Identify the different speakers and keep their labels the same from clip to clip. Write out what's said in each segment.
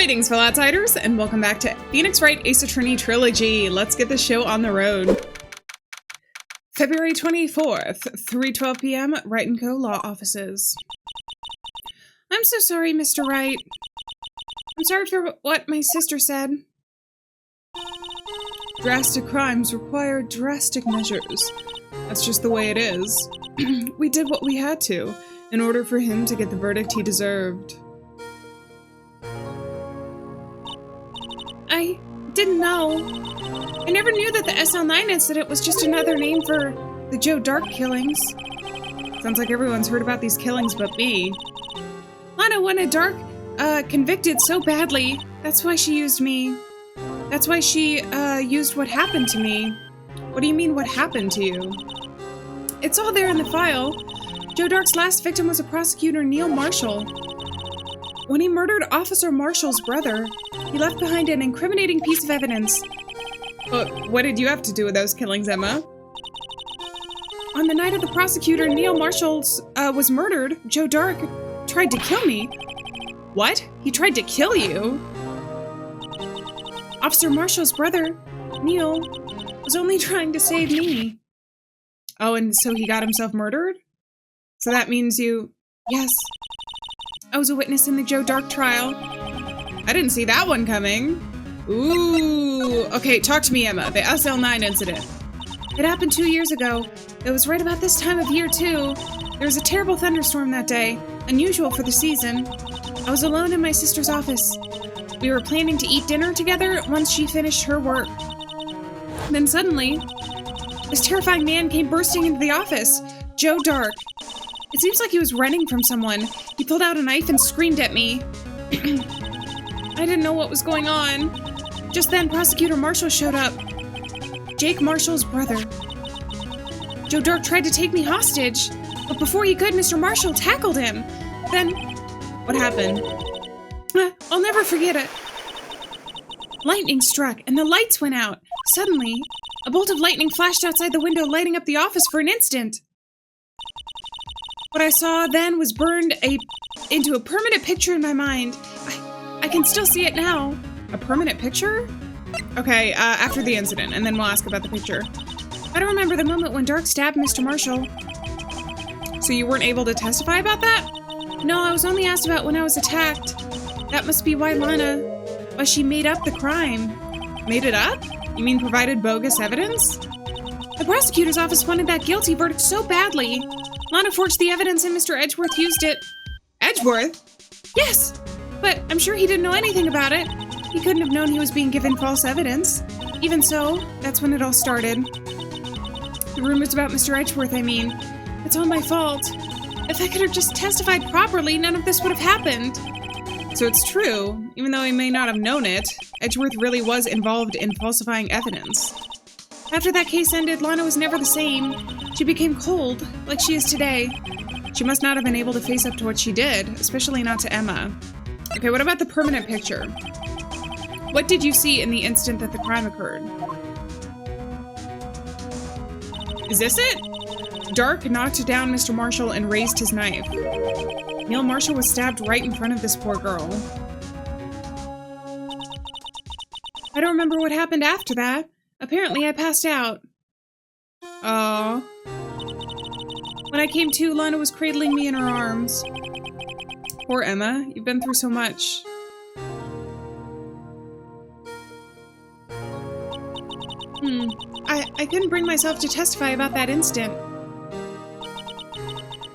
Speaker 1: Greetings, fellow outsiders, and welcome back to Phoenix Wright AceAttorney Trilogy. Let's get the show on the road. February 24th, 3:12 p.m., Wright & Co. Law Offices. I'm so sorry, Mr. Wright. I'm sorry for what my sister said. Drastic crimes require drastic measures. That's just the way it is. We did what we had to, in order for him to get the verdict he deserved. I didn't know. I never knew that the SL9 incident was just another name for the Joe Dark killings. Sounds like everyone's heard about these killings but me. Lana wanted Dark convicted so badly. That's why she used me. That's why she used what happened to me. What do you mean, what happened to you? It's all there in the file. Joe Dark's last victim was a prosecutor, Neil Marshall. When he murdered Officer Marshall's brother, he left behind an incriminating piece of evidence. What did you have to do with those killings, Emma? On the night of the prosecutor Neil Marshall's was murdered, Joe Dark tried to kill me. What? He tried to kill you? Officer Marshall's brother, Neil, was only trying to save me. Oh, and so he got himself murdered? So that means you... Yes. I was a witness in the Joe Dark trial. I didn't see that one coming. Ooh. Okay, talk to me, Emma. The SL9 incident. It happened 2 years ago. It was right about this time of year, too. There was a terrible thunderstorm that day. Unusual for the season. I was alone in my sister's office. We were planning to eat dinner together once she finished her work. Then suddenly, this terrifying man came bursting into the office. Joe Dark. It seems like he was running from someone. He pulled out a knife and screamed at me. I didn't know what was going on. Just then, Prosecutor Marshall showed up. Jake Marshall's brother. Joe Dark tried to take me hostage, but before he could, Mr. Marshall tackled him. Then, what happened? I'll never forget it. Lightning struck, and the lights went out. Suddenly, a bolt of lightning flashed outside the window, lighting up the office for an instant. What I saw then was burned into a permanent picture in my mind. I can still see it now. A permanent picture? Okay, after the incident, and then we'll ask about the picture. I don't remember the moment when Dark stabbed Mr. Marshall. So you weren't able to testify about that? No, I was only asked about when I was attacked. That must be why she made up the crime. Made it up? You mean provided bogus evidence? The prosecutor's office wanted that guilty verdict so badly. Lana forged the evidence and Mr. Edgeworth used it. Edgeworth? Yes, but I'm sure he didn't know anything about it. He couldn't have known he was being given false evidence. Even so, that's when it all started. The rumors about Mr. Edgeworth, I mean. It's all my fault. If I could have just testified properly, none of this would have happened. So it's true, even though he may not have known it, Edgeworth really was involved in falsifying evidence. After that case ended, Lana was never the same. She became cold, like she is today. She must not have been able to face up to what she did, especially not to Emma. Okay, what about the permanent picture? What did you see in the instant that the crime occurred? Is this it? Dark knocked down Mr. Marshall and raised his knife. Neil Marshall was stabbed right in front of this poor girl. I don't remember what happened after that. Apparently, I passed out. Aww. When I came to, Lana was cradling me in her arms. Poor Emma, you've been through so much. I couldn't bring myself to testify about that instant.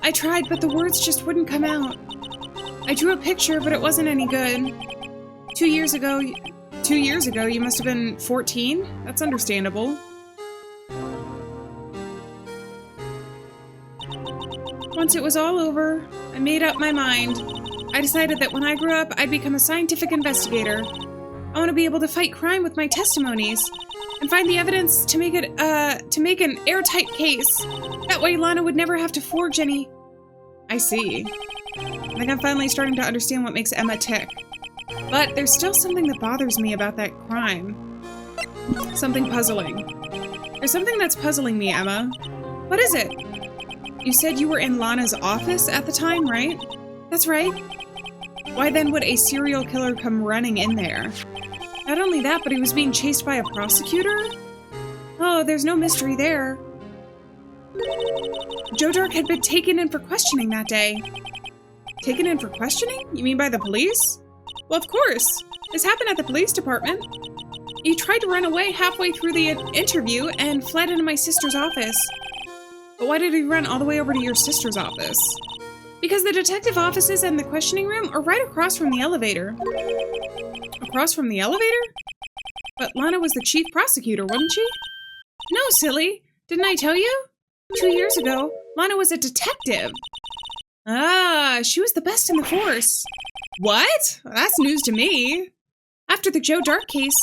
Speaker 1: I tried, but the words just wouldn't come out. I drew a picture, but it wasn't any good. 2 years ago, you must have been 14? That's understandable. Once it was all over, I made up my mind. I decided that when I grew up, I'd become a scientific investigator. I want to be able to fight crime with my testimonies and find the evidence to make an airtight case. That way Lana would never have to forge any. I see. I think I'm finally starting to understand what makes Emma tick. But there's still something that bothers me about that crime. Something puzzling. There's something that's puzzling me, Emma. What is it? You said you were in Lana's office at the time, right? That's right. Why then would a serial killer come running in there? Not only that, but he was being chased by a prosecutor? Oh, there's no mystery there. Joe Dark had been taken in for questioning that day. Taken in for questioning? You mean by the police? Well, of course. This happened at the police department. He tried to run away halfway through the interview and fled into my sister's office. But why did he run all the way over to your sister's office? Because the detective offices and the questioning room are right across from the elevator. Across from the elevator? But Lana was the chief prosecutor, wasn't she? No, silly. Didn't I tell you? 2 years ago, Lana was a detective. Ah, she was the best in the force. What? That's news to me. After the Joe Dark case,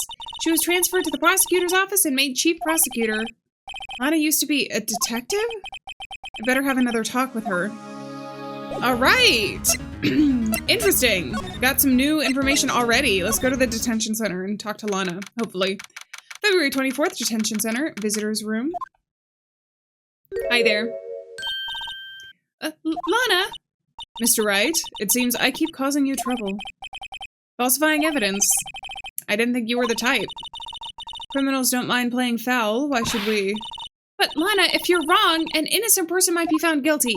Speaker 1: she was transferred to the prosecutor's office and made chief prosecutor. Lana used to be a detective? I better have another talk with her. All right. Interesting. Got some new information already. Let's go to the detention center and talk to Lana, hopefully. February 24th, detention center, visitor's room. Hi there. Lana? Mr. Wright, it seems I keep causing you trouble. Falsifying evidence. I didn't think you were the type. Criminals don't mind playing foul, why should we? But Lana, if you're wrong, an innocent person might be found guilty.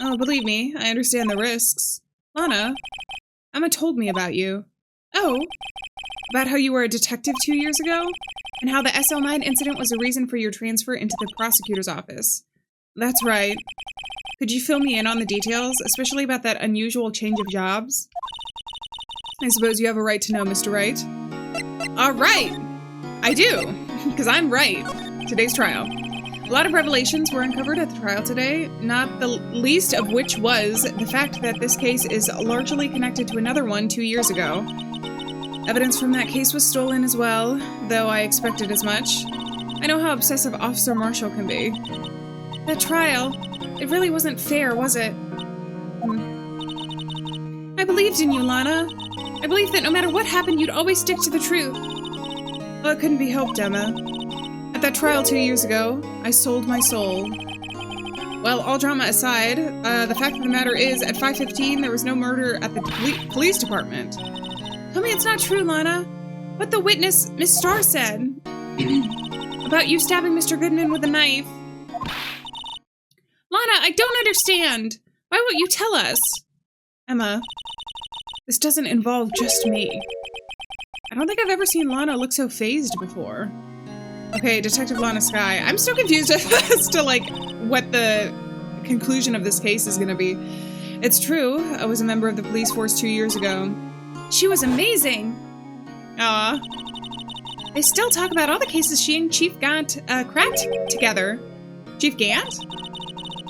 Speaker 1: Oh, believe me, I understand the risks. Lana, Emma told me about you. Oh? About how you were a detective 2 years ago? And how the SL9 incident was a reason for your transfer into the prosecutor's office. That's right. Could you fill me in on the details, especially about that unusual change of jobs? I suppose you have a right to know, Mr. Wright. All right! I do, because I'm right. Today's trial. A lot of revelations were uncovered at the trial today, not the least of which was the fact that this case is largely connected to another one 2 years ago. Evidence from that case was stolen as well, though I expected as much. I know how obsessive Officer Marshall can be. That trial, it really wasn't fair, was it? I believed in you, Lana. I believed that no matter what happened, you'd always stick to the truth. Well, it couldn't be helped, Emma. At that trial 2 years ago, I sold my soul. Well, all drama aside, the fact of the matter is, at 5:15, there was no murder at the police department. Tell me it's not true, Lana. What the witness, Miss Starr, said about you stabbing Mr. Goodman with a knife. Lana, I don't understand. Why won't you tell us? Emma, this doesn't involve just me. I don't think I've ever seen Lana look so phased before. Okay, Detective Lana Skye. I'm so confused as to, like, what the conclusion of this case is gonna be. It's true, I was a member of the police force 2 years ago. She was amazing! Aw. They still talk about all the cases she and Chief Gant cracked together. Chief Gant?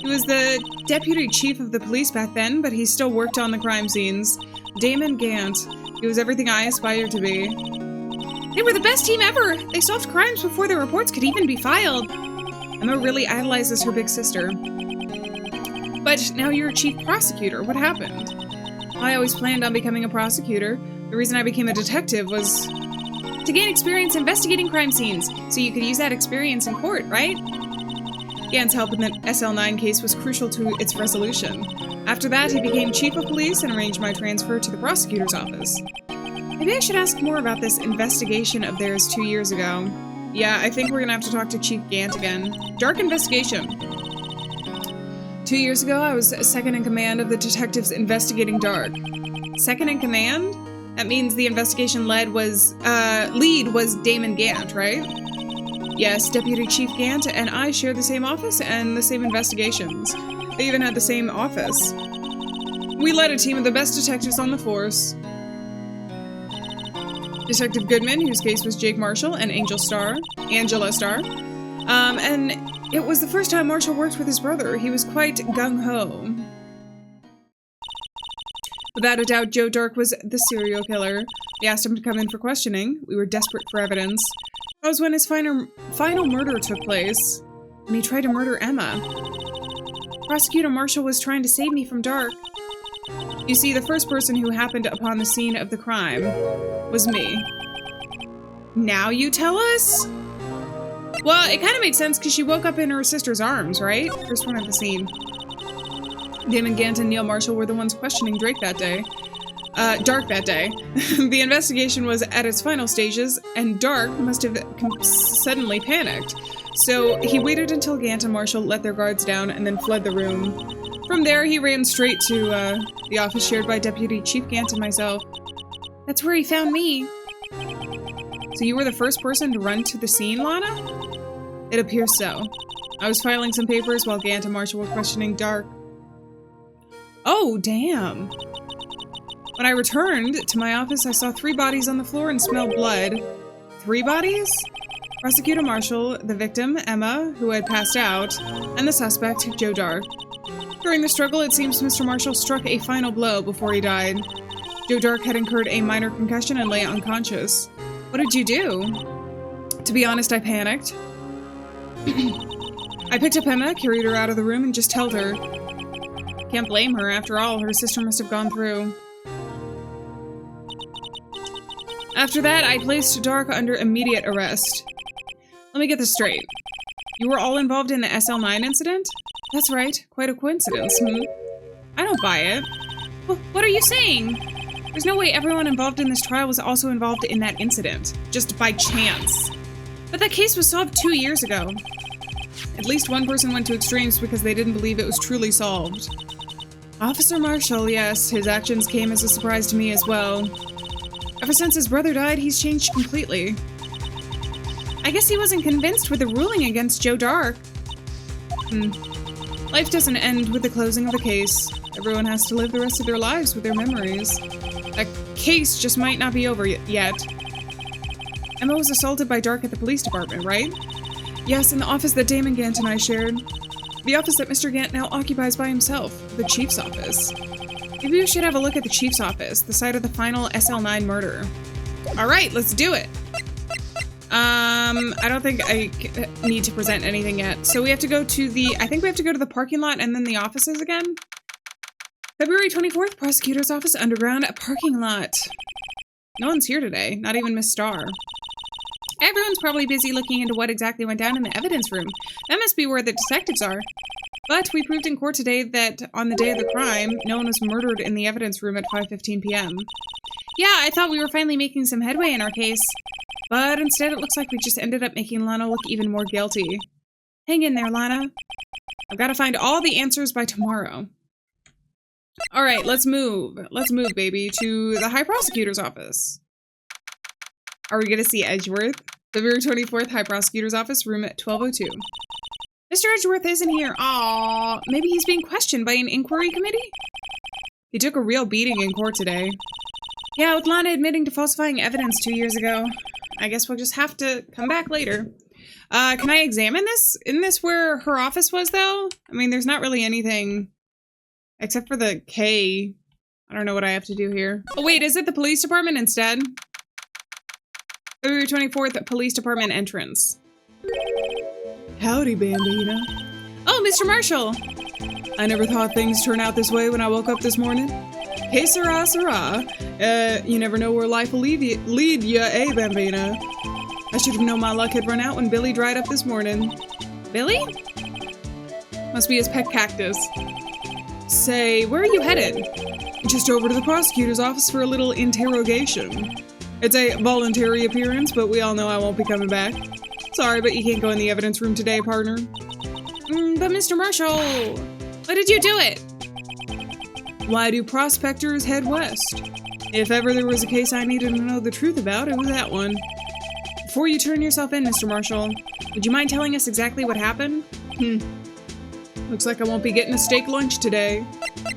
Speaker 1: He was the deputy chief of the police back then, but he still worked on the crime scenes. Damon Gant. He was everything I aspired to be. They were the best team ever! They solved crimes before their reports could even be filed. Emma really idolizes her big sister. But now you're a chief prosecutor. What happened? I always planned on becoming a prosecutor. The reason I became a detective was to gain experience investigating crime scenes, so you could use that experience in court, right? Gant's help in the SL9 case was crucial to its resolution. After that, he became chief of police and arranged my transfer to the prosecutor's office. Maybe I should ask more about this investigation of theirs 2 years ago. Yeah, I think we're gonna have to talk to Chief Gant again. Dark investigation. 2 years ago, I was second in command of the detectives investigating Dark. Second in command? That means the investigation lead was Damon Gant, right? Yes, Deputy Chief Gant and I shared the same office and the same investigations. They even had the same office. We led a team of the best detectives on the force. Detective Goodman, whose case was Jake Marshall and Angela Starr. And it was the first time Marshall worked with his brother. He was quite gung-ho. Without a doubt, Joe Dark was the serial killer. We asked him to come in for questioning. We were desperate for evidence. That was when his final murder took place, and he tried to murder Emma. Prosecutor Marshall was trying to save me from Dark. You see, the first person who happened upon the scene of the crime was me. Now you tell us? Well, it kind of makes sense because she woke up in her sister's arms, right? First one at the scene. Damon Gant and Neil Marshall were the ones questioning Drake that day. Dark that day. The investigation was at its final stages, and Dark must have suddenly panicked. So he waited until Gant and Marshall let their guards down and then fled the room. From there, he ran straight to the office shared by Deputy Chief Gant and myself. That's where he found me. So you were the first person to run to the scene, Lana? It appears so. I was filing some papers while Gant and Marshall were questioning Dark. Oh, damn. When I returned to my office, I saw 3 bodies on the floor and smelled blood. 3 bodies? Prosecutor Marshall, the victim, Emma, who had passed out, and the suspect, Joe Dark. During the struggle, it seems Mr. Marshall struck a final blow before he died. Joe Dark had incurred a minor concussion and lay unconscious. What did you do? To be honest, I panicked. I picked up Emma, carried her out of the room, and just held her. Can't blame her. After all, her sister must have gone through. After that, I placed Dark under immediate arrest. Let me get this straight. You were all involved in the SL9 incident? That's right. Quite a coincidence, I don't buy it. Well, what are you saying? There's no way everyone involved in this trial was also involved in that incident. Just by chance. But that case was solved 2 years ago. At least one person went to extremes because they didn't believe it was truly solved. Officer Marshall, yes, his actions came as a surprise to me as well. Ever since his brother died, he's changed completely. I guess he wasn't convinced with the ruling against Joe Dark. Life doesn't end with the closing of a case. Everyone has to live the rest of their lives with their memories. That case just might not be over yet. Emma was assaulted by Dark at the police department, right? Yes, in the office that Damon Gant and I shared. The office that Mr. Gant now occupies by himself, the chief's office. Maybe we should have a look at the chief's office, the site of the final SL9 murder. Alright, let's do it! I don't think I need to present anything yet. So we have to go to the, I think we have to go to the parking lot and then the offices again. February 24th, prosecutor's office underground parking lot. No one's here today, not even Miss Starr. Everyone's probably busy looking into what exactly went down in the evidence room. That must be where the detectives are. But we proved in court today that on the day of the crime, no one was murdered in the evidence room at 5:15 p.m. Yeah, I thought we were finally making some headway in our case. But instead it looks like we just ended up making Lana look even more guilty. Hang in there, Lana. I've got to find all the answers by tomorrow. Alright, let's move. Let's move, baby, to the High Prosecutor's office. Are we gonna see Edgeworth? February 24th, High Prosecutor's office, room at 1202. Mr. Edgeworth isn't here. Aww, maybe he's being questioned by an inquiry committee? He took a real beating in court today. Yeah, with Lana admitting to falsifying evidence 2 years ago. I guess we'll just have to come back later. Can I examine this? Isn't this where her office was, though? I mean, there's not really anything except for the K. I don't know what I have to do here. Oh, wait, is it the police department instead? February 24th, police department entrance. Howdy, Bambina. Oh, Mr. Marshall! I never thought things turned out this way when I woke up this morning. Hey, sirrah, sirrah. You never know where life will lead ya, eh, Bambina? I should have known my luck had run out when Billy dried up this morning. Billy? Must be his pet cactus. Say, where are you headed? Just over to the prosecutor's office for a little interrogation. It's a voluntary appearance, but we all know I won't be coming back. Sorry, but you can't go in the evidence room today, partner. But Mr. Marshall, why did you do it? Why do prospectors head west? If ever there was a case I needed to know the truth about, it was that one. Before you turn yourself in, Mr. Marshall, would you mind telling us exactly what happened? Looks like I won't be getting a steak lunch today.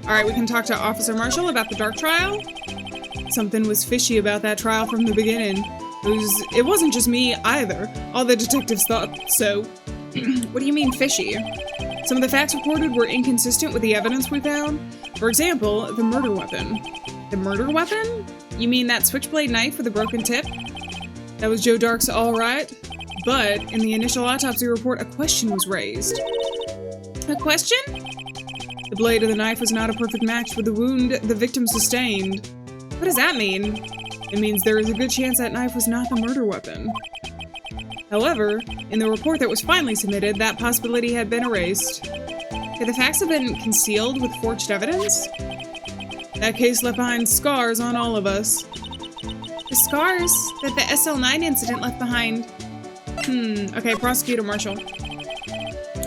Speaker 1: Alright, we can talk to Officer Marshall about the Dark trial. Something was fishy about that trial from the beginning. It wasn't just me either. All the detectives thought so. What do you mean fishy? Some of the facts reported were inconsistent with the evidence we found. For example, the murder weapon. The murder weapon? You mean that switchblade knife with a broken tip? That was Joe Dark's all right. But in the initial autopsy report, a question was raised. A question? The blade of the knife was not a perfect match with the wound the victim sustained. What does that mean? It means there is a good chance that knife was not the murder weapon. However, in the report that was finally submitted, that possibility had been erased. Could the facts have been concealed with forged evidence? That case left behind scars on all of us. The scars that the SL9 incident left behind. Okay, Prosecutor Marshall.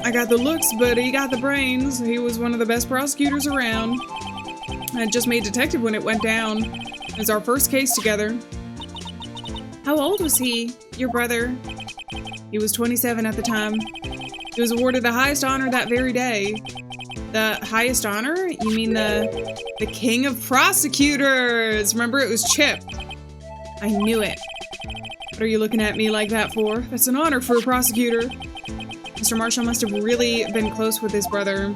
Speaker 1: I got the looks, but he got the brains. He was one of the best prosecutors around. I just made detective when it went down. It was our first case together. How old was he, your brother? He was 27 at the time. He was awarded the highest honor that very day. The highest honor? You mean the king of prosecutors? Remember, it was Chip. I knew it. What are you looking at me like that for? That's an honor for a prosecutor. Mr. Marshall must have really been close with his brother.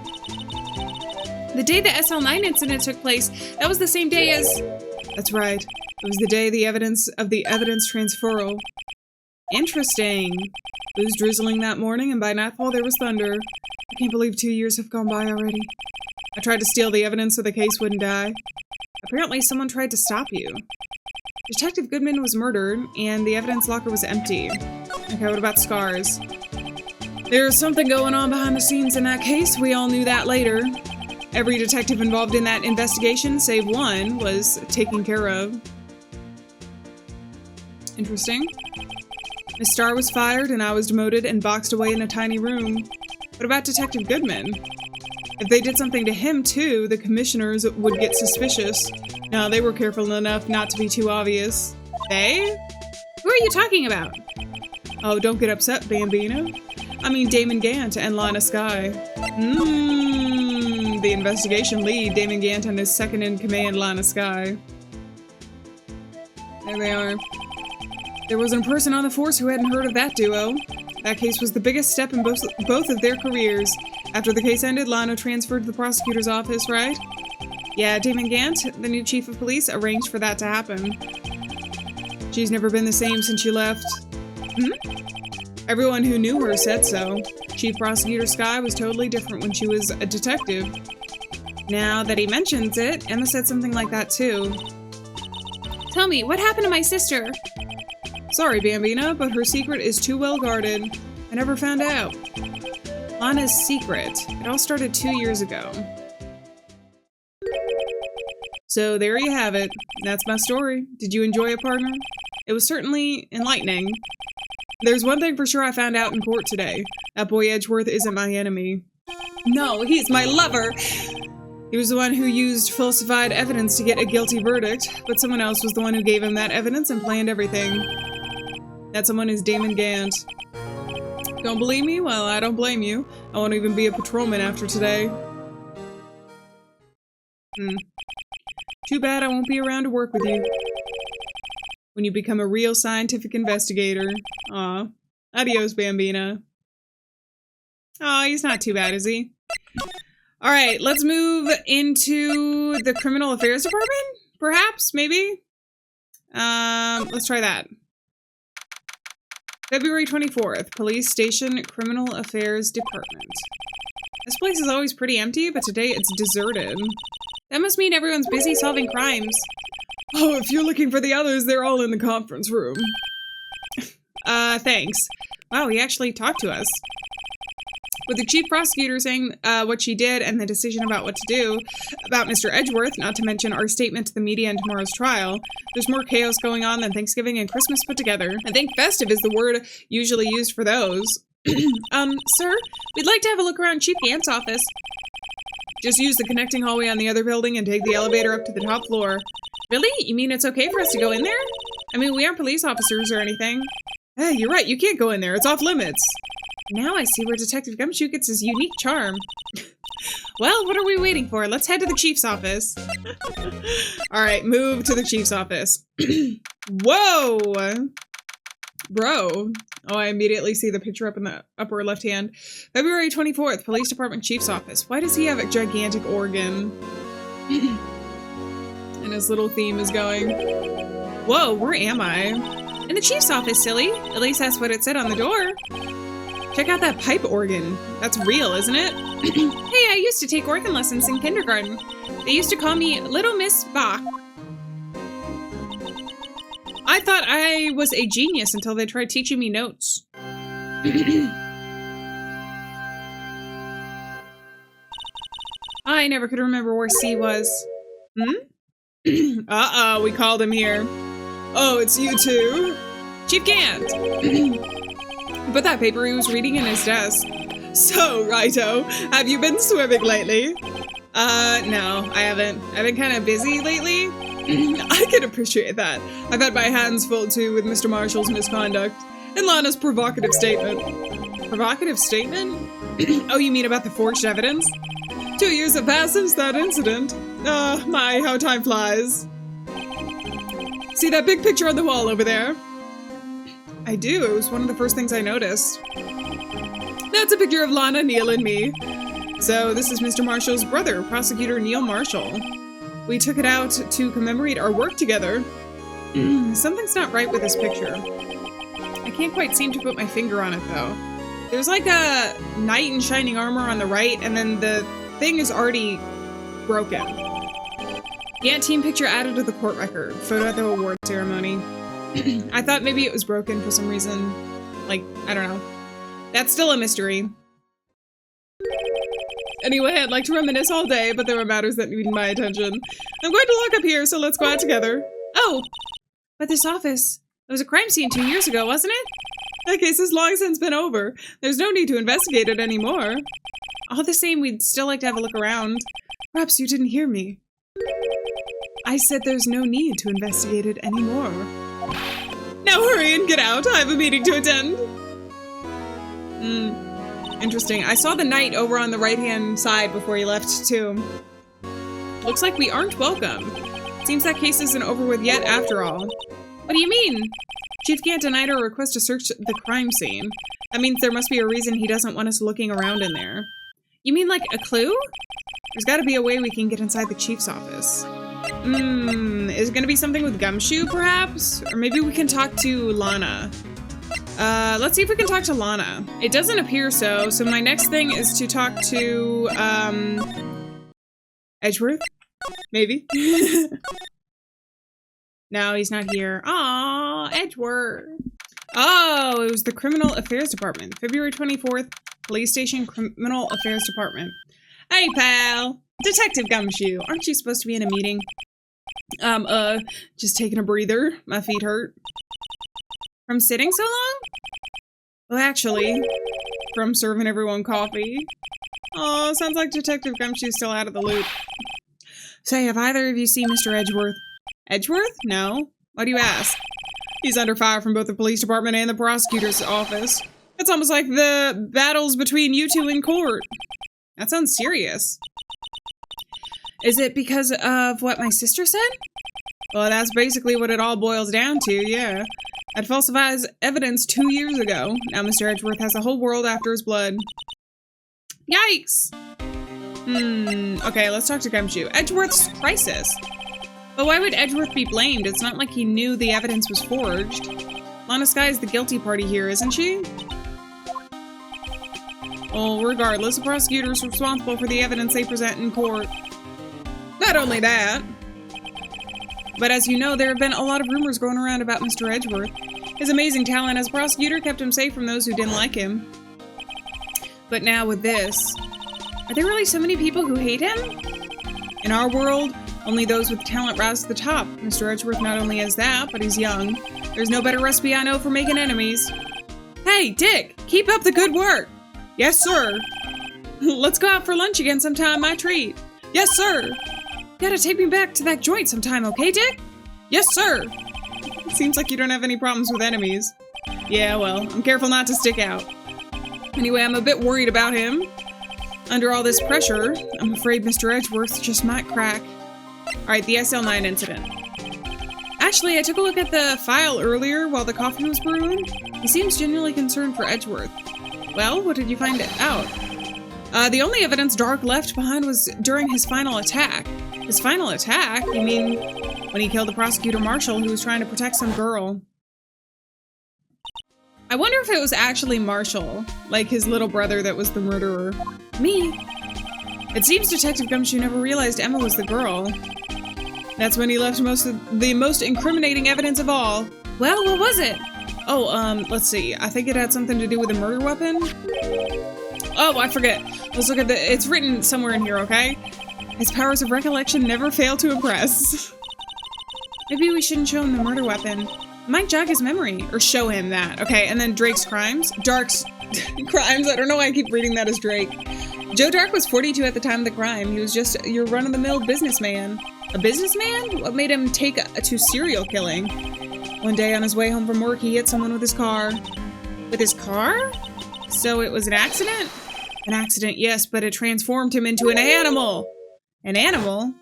Speaker 1: The day the SL9 incident took place, that was the same day as... That's right. It was the day of the evidence transferal. Interesting. It was drizzling that morning, and by nightfall there was thunder. I can't believe 2 years have gone by already. I tried to steal the evidence so the case wouldn't die. Apparently someone tried to stop you. Detective Goodman was murdered, and the evidence locker was empty. Okay, what about scars? There's something going on behind the scenes in that case. We all knew that later. Every detective involved in that investigation, save one, was taken care of. Interesting. Miss Starr was fired, and I was demoted and boxed away in a tiny room. What about Detective Goodman? If they did something to him, too, the commissioners would get suspicious. No, they were careful enough not to be too obvious. They? Who are you talking about? Oh, don't get upset, Bambino. I mean Damon Gant and Lana Skye. The investigation lead, Damon Gant and his second-in-command, Lana Skye. There they are. There wasn't a person on the force who hadn't heard of that duo. That case was the biggest step in both of their careers. After the case ended, Lana transferred to the prosecutor's office, right? Yeah, Damon Gant, the new chief of police, arranged for that to happen. She's never been the same since she left. Everyone who knew her said so. Chief Prosecutor Skye was totally different when she was a detective. Now that he mentions it, Emma said something like that too. Tell me, what happened to my sister? Sorry, Bambina, but her secret is too well guarded. I never found out. Lana's secret. It all started 2 years ago. So there you have it. That's my story. Did you enjoy it, partner? It was certainly enlightening. There's one thing for sure I found out in court today. That boy Edgeworth isn't my enemy. No, he's my lover! He was the one who used falsified evidence to get a guilty verdict, but someone else was the one who gave him that evidence and planned everything. That someone is Damon Gant. Don't believe me? Well, I don't blame you. I won't even be a patrolman after today. Too bad I won't be around to work with you. When you become a real scientific investigator. Aw. Adios, Bambina. Aw, he's not too bad, is he? Alright, let's move into the Criminal Affairs Department? Perhaps? Maybe? Let's try that. February 24th, Police Station Criminal Affairs Department. This place is always pretty empty, but today it's deserted. That must mean everyone's busy solving crimes. Oh, if you're looking for the others, they're all in the conference room. Thanks. Wow, he actually talked to us. With the chief prosecutor saying what she did and the decision about what to do about Mr. Edgeworth, not to mention our statement to the media in tomorrow's trial, there's more chaos going on than Thanksgiving and Christmas put together. I think festive is the word usually used for those. Sir, we'd like to have a look around Chief Gant's office. Just use the connecting hallway on the other building and take the elevator up to the top floor. Really? You mean it's okay for us to go in there? I mean, we aren't police officers or anything. Hey, you're right, you can't go in there, it's off limits. Now I see where Detective Gumshoe gets his unique charm. Well, what are we waiting for? Let's head to the chief's office. Alright, move to the chief's office. Whoa! Bro. Oh, I immediately see the picture up in the upper left hand. February 24th, Police Department Chief's Office. Why does he have a gigantic organ? And his little theme is going. Whoa, where am I? In the chief's office, silly. At least that's what it said on the door. Check out that pipe organ. That's real, isn't it? Hey, I used to take organ lessons in kindergarten. They used to call me Little Miss Bach. I thought I was a genius until they tried teaching me notes. I never could remember where C was. Uh-oh, we called him here. Oh, it's you two? Chief Gant! He put that paper he was reading in his desk. So, Righto, have you been swimming lately? No, I haven't. I've been kind of busy lately. I can appreciate that. I've had my hands full, too, with Mr. Marshall's misconduct and Lana's provocative statement. Provocative statement? Oh, you mean about the forged evidence? 2 years have passed since that incident. My, how time flies. See that big picture on the wall over there? I do. It was one of the first things I noticed. That's a picture of Lana, Neil, and me. So this is Mr. Marshall's brother, Prosecutor Neil Marshall. We took it out to commemorate our work together. Something's not right with this picture. I can't quite seem to put my finger on it, though. There's like a knight in shining armor on the right, and then the thing is already broken. Gant team picture added to the court record. Photo at the award ceremony. I thought maybe it was broken for some reason. Like, I don't know. That's still a mystery. Anyway, I'd like to reminisce all day, but there are matters that need my attention. I'm going to lock up here, so let's go out together. Oh, but this office. It was a crime scene 2 years ago, wasn't it? That case has long since been over. There's no need to investigate it anymore. All the same, we'd still like to have a look around. Perhaps you didn't hear me. I said there's no need to investigate it anymore. Now hurry and get out. I have a meeting to attend. Interesting. I saw the knight over on the right-hand side before he left, too. Looks like we aren't welcome. Seems that case isn't over with yet, after all. What do you mean? Chief Gant denied our request to search the crime scene. That means there must be a reason he doesn't want us looking around in there. You mean like a clue? There's gotta be a way we can get inside the chief's office. Is it gonna be something with Gumshoe, perhaps? Or maybe we can talk to Lana. Let's see if we can talk to Lana. It doesn't appear so, so my next thing is to talk to, Edgeworth? Maybe? No, he's not here. Aw, Edgeworth. Oh, it was the Criminal Affairs Department. February 24th, Police Station Criminal Affairs Department. Hey, pal. Detective Gumshoe. Aren't you supposed to be in a meeting? Just taking a breather. My feet hurt. From sitting so long? Well, actually, from serving everyone coffee. Oh, sounds like Detective Gumshoe's still out of the loop. Say, have either of you seen Mr. Edgeworth? Edgeworth? No. Why do you ask? He's under fire from both the police department and the prosecutor's office. It's almost like the battles between you two in court. That sounds serious. Is it because of what my sister said? Well, that's basically what it all boils down to, yeah. I'd falsified evidence 2 years ago. Now Mr. Edgeworth has the whole world after his blood. Yikes! Okay, let's talk to Gumshoe. Edgeworth's crisis. But why would Edgeworth be blamed? It's not like he knew the evidence was forged. Lana Skye is the guilty party here, isn't she? Well, regardless, the prosecutor is responsible for the evidence they present in court. Not only that, but as you know, there have been a lot of rumors going around about Mr. Edgeworth. His amazing talent as a prosecutor kept him safe from those who didn't like him. But now with this, are there really so many people who hate him? In our world, only those with talent rise to the top. Mr. Edgeworth not only is that, but he's young. There's no better recipe I know for making enemies. Hey, Dick, keep up the good work. Yes, sir. Let's go out for lunch again sometime, my treat. Yes, sir. Gotta take me back to that joint sometime, okay, Dick? Yes, sir. Seems like you don't have any problems with enemies. Yeah, well, I'm careful not to stick out. Anyway, I'm a bit worried about him. Under all this pressure, I'm afraid Mr. Edgeworth just might crack. Alright, the SL9 incident. Actually, I took a look at the file earlier while the coffee was brewing. He seems genuinely concerned for Edgeworth. Well, what did you find out? The only evidence Dark left behind was during his final attack. His final attack? You mean when he killed the prosecutor Marshall who was trying to protect some girl? I wonder if it was actually Marshall, like his little brother that was the murderer. Me? It seems Detective Gumshoe never realized Emma was the girl. That's when he left the most incriminating evidence of all. Well, what was it? Oh, let's see. I think it had something to do with a murder weapon. Oh, I forget. Let's look at it's written somewhere in here, okay? His powers of recollection never fail to impress. Maybe we shouldn't show him the murder weapon. It might jog his memory. Or show him that. Okay, and then Drake's crimes. Dark's crimes. I don't know why I keep reading that as Drake. Joe Dark was 42 at the time of the crime. He was just your run-of-the-mill businessman. A businessman? What made him take to serial killing? One day on his way home from work, he hit someone with his car. With his car? So it was an accident? An accident, yes, but it transformed him into an animal. An animal?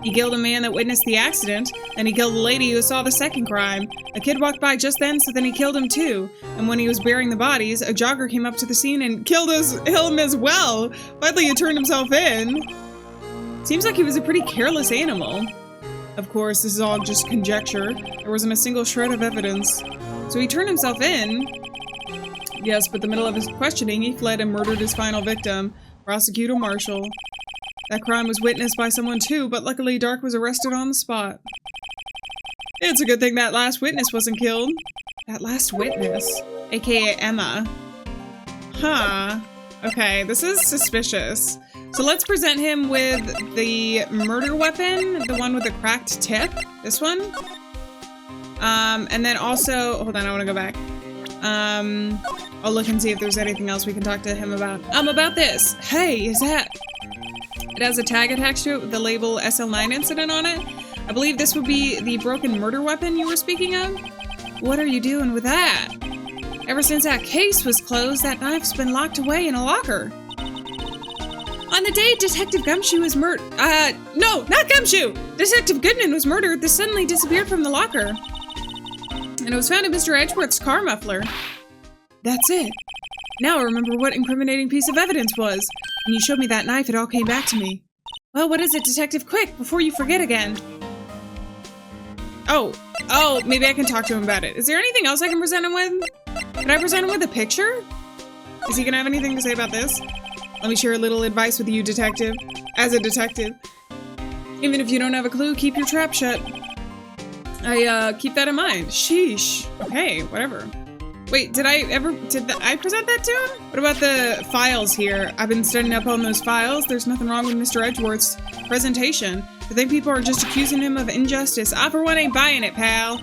Speaker 1: He killed a man that witnessed the accident, and he killed a lady who saw the second crime. A kid walked by just then, so then he killed him too. And when he was burying the bodies, a jogger came up to the scene and killed him as well. Finally, he turned himself in. Seems like he was a pretty careless animal. Of course, this is all just conjecture. There wasn't a single shred of evidence. So he turned himself in. Yes, but in the middle of his questioning, he fled and murdered his final victim, Prosecutor Marshall. That crime was witnessed by someone too, but luckily Dark was arrested on the spot. It's a good thing that last witness wasn't killed. That last witness? AKA Emma. Huh. Okay, this is suspicious. So let's present him with the murder weapon, the one with the cracked tip. This one. And then also, hold on, I want to go back. I'll look and see if there's anything else we can talk to him about. About this. Hey, is that... It has a tag attached to it with the label SL9 incident on it. I believe this would be the broken murder weapon you were speaking of. What are you doing with that? Ever since that case was closed, that knife's been locked away in a locker. On the day Detective Gumshoe was no, not Gumshoe! Detective Goodman was murdered, this suddenly disappeared from the locker. And it was found in Mr. Edgeworth's car muffler. That's it. Now I remember what incriminating piece of evidence was. When you showed me that knife, it all came back to me. Well, what is it, Detective? Quick, before you forget again. Oh, maybe I can talk to him about it. Is there anything else I can present him with? Can I present him with a picture? Is he gonna have anything to say about this? Let me share a little advice with you, Detective. As a detective. Even if you don't have a clue, keep your trap shut. I keep that in mind. Sheesh. Okay, whatever. Wait, did I present that to him? What about the files here? I've been studying up on those files. There's nothing wrong with Mr. Edgeworth's presentation. I think people are just accusing him of injustice. I, for one, ain't buying it, pal.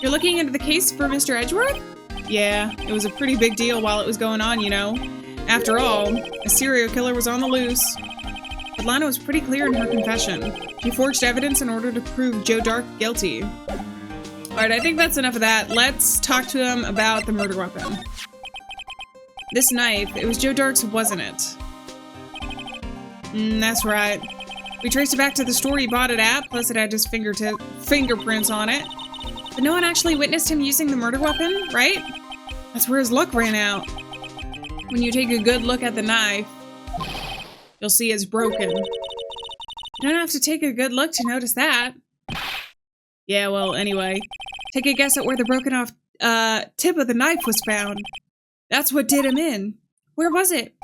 Speaker 1: You're looking into the case for Mr. Edgeworth? Yeah, it was a pretty big deal while it was going on, you know. After all, a serial killer was on the loose. But Lana was pretty clear in her confession. She forged evidence in order to prove Joe Dark guilty. Alright, I think that's enough of that. Let's talk to him about the murder weapon. This knife, it was Joe Dark's, wasn't it? That's right. We traced it back to the store he bought it at, plus it had his fingerprints on it. But no one actually witnessed him using the murder weapon, right? That's where his luck ran out. When you take a good look at the knife, you'll see it's broken. You don't have to take a good look to notice that. Yeah, well, anyway. Take a guess at where the broken off tip of the knife was found. That's what did him in. Where was it?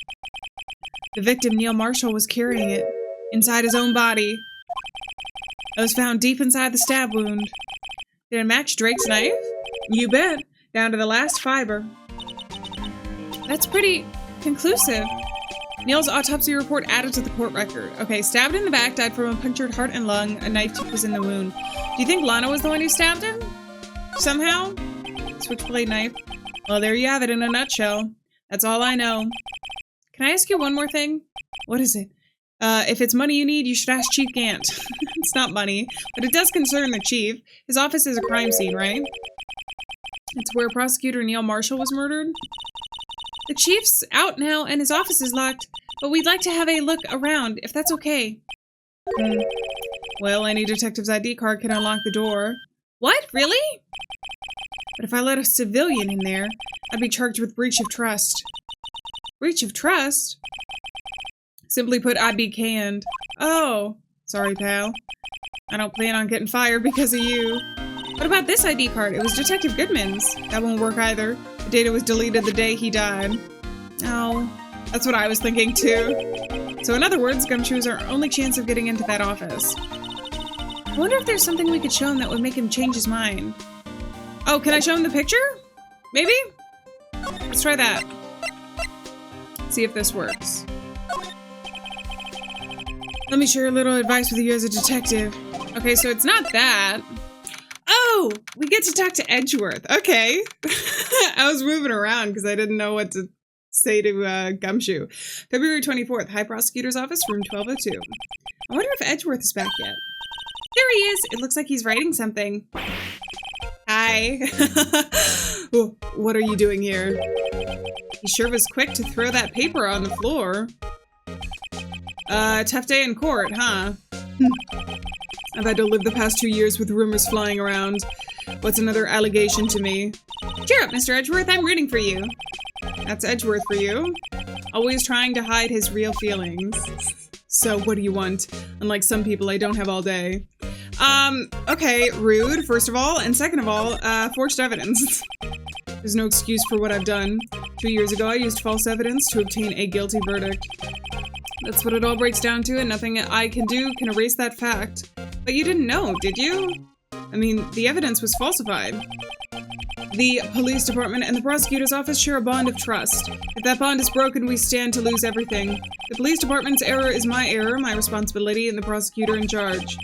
Speaker 1: The victim, Neil Marshall, was carrying it. Inside his own body. It was found deep inside the stab wound. Did it match Drake's knife? You bet. Down to the last fiber. That's pretty conclusive. Neil's autopsy report added to the court record. Okay, stabbed in the back, died from a punctured heart and lung. A knife tip was in the wound. Do you think Lana was the one who stabbed him? Somehow? Switchblade knife. Well, there you have it in a nutshell. That's all I know. Can I ask you one more thing? What is it? If it's money you need, you should ask Chief Gant. It's not money, but it does concern the chief. His office is a crime scene, right? It's where Prosecutor Neil Marshall was murdered. The chief's out now and his office is locked, but we'd like to have a look around, if that's okay. Well, any detective's ID card can unlock the door. What? Really? But if I let a civilian in there, I'd be charged with breach of trust. Breach of trust? Simply put, I'd be canned. Oh, sorry, pal. I don't plan on getting fired because of you. What about this ID card? It was Detective Goodman's. That won't work either. The data was deleted the day he died. Oh, that's what I was thinking too. So in other words, Gumshoe is our only chance of getting into that office. I wonder if there's something we could show him that would make him change his mind. Oh, can I show him the picture? Maybe? Let's try that. See if this works. Let me share a little advice with you as a detective. Okay, so it's not that. Oh, we get to talk to Edgeworth. Okay. I was moving around because I didn't know what to say to Gumshoe. February 24th, High Prosecutor's Office, room 1202. I wonder if Edgeworth is back yet. There he is. It looks like he's writing something. Hi. Oh, what are you doing here? He sure was quick to throw that paper on the floor. Tough day in court, huh? I've had to live the past 2 years with rumors flying around. What's another allegation to me? Cheer up, Mr. Edgeworth. I'm rooting for you. That's Edgeworth for you. Always trying to hide his real feelings. So what do you want? Unlike some people, I don't have all day. Okay, rude, first of all. And second of all, forged evidence. There's no excuse for what I've done. 2 years ago, I used false evidence to obtain a guilty verdict. That's what it all breaks down to, and nothing I can do can erase that fact. But you didn't know, did you? I mean, the evidence was falsified. The police department and the prosecutor's office share a bond of trust. If that bond is broken, we stand to lose everything. The police department's error is my error, my responsibility, and the prosecutor in charge.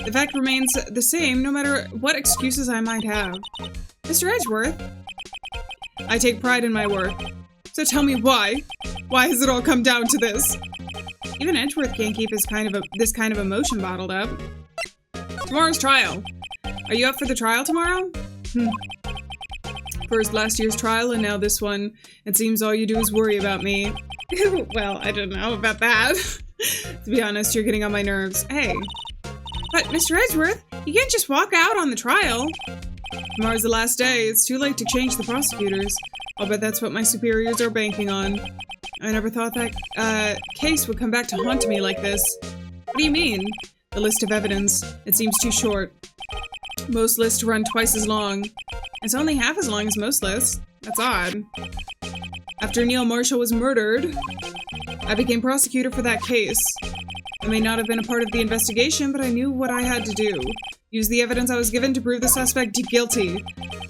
Speaker 1: The fact remains the same, no matter what excuses I might have. Mr. Edgeworth? I take pride in my work. So tell me why? Why has it all come down to this? Even Edgeworth can't keep this kind of emotion bottled up. Tomorrow's trial. Are you up for the trial tomorrow? First last year's trial and now this one. It seems all you do is worry about me. Well, I don't know about that. To be honest, you're getting on my nerves. Hey. But, Mr. Edgeworth, you can't just walk out on the trial. Tomorrow's the last day. It's too late to change the prosecutors. I'll bet that's what my superiors are banking on. I never thought that case would come back to haunt me like this. What do you mean? The list of evidence. It seems too short. Most lists run twice as long. It's only half as long as most lists. That's odd. After Neil Marshall was murdered, I became prosecutor for that case. I may not have been a part of the investigation, but I knew what I had to do. Use the evidence I was given to prove the suspect guilty.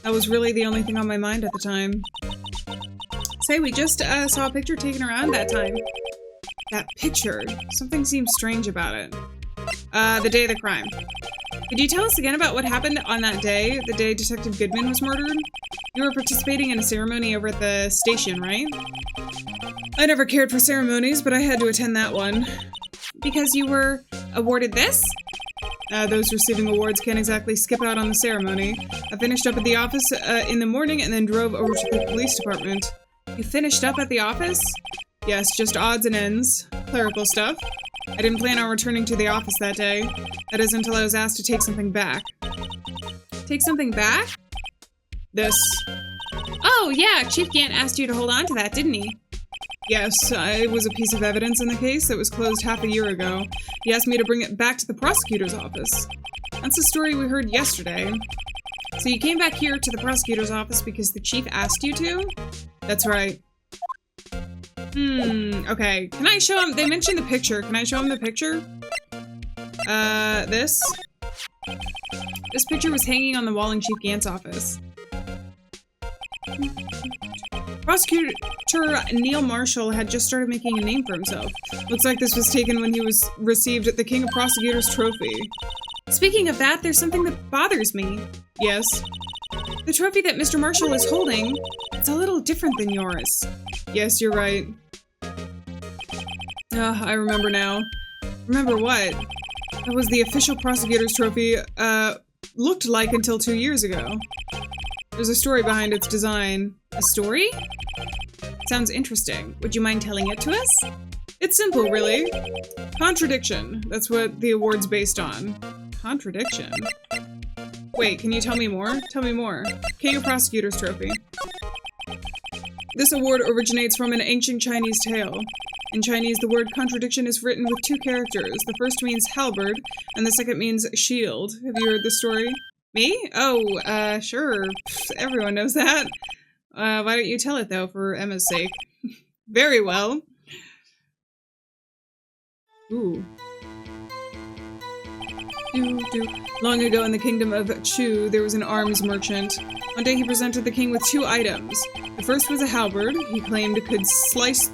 Speaker 1: That was really the only thing on my mind at the time. Say, we just saw a picture taken around that time. That picture. Something seems strange about it. The day of the crime. Could you tell us again about what happened on that day, the day Detective Goodman was murdered? You were participating in a ceremony over at the station, right? I never cared for ceremonies, but I had to attend that one. Because you were awarded this? Those receiving awards can't exactly skip out on the ceremony. I finished up at the office in the morning and then drove over to the police department. You finished up at the office? Yes, just odds and ends. Clerical stuff. I didn't plan on returning to the office that day. That is until I was asked to take something back. Take something back? This. Oh, yeah, Chief Gant asked you to hold on to that, didn't he? Yes, it was a piece of evidence in the case that was closed half a year ago. He asked me to bring it back to the prosecutor's office. That's the story we heard yesterday. So you came back here to the prosecutor's office because the chief asked you to? That's right. Okay. Can I show him? They mentioned the picture. Can I show him the picture? This? This picture was hanging on the wall in Chief Gant's office. Prosecutor Neil Marshall had just started making a name for himself. Looks like this was taken when he received the King of Prosecutors trophy. Speaking of that, there's something that bothers me. Yes? The trophy that Mr. Marshall is holding, it's a little different than yours. Yes, you're right. I remember now. Remember what? That was the official prosecutor's trophy, looked like until 2 years ago. There's a story behind its design. A story? Sounds interesting. Would you mind telling it to us? It's simple, really. Contradiction. That's what the award's based on. Contradiction? Wait, can you tell me more? Tell me more. King of Prosecutors Trophy. This award originates from an ancient Chinese tale. In Chinese, the word contradiction is written with 2 characters. The first means halberd, and the second means shield. Have you heard the story? Me? Oh, sure. Everyone knows that. Why don't you tell it, though, for Emma's sake? Very well. Ooh. Long ago in the kingdom of Chu, there was an arms merchant. One day he presented the king with 2 items. The first was a halberd, he claimed it could slice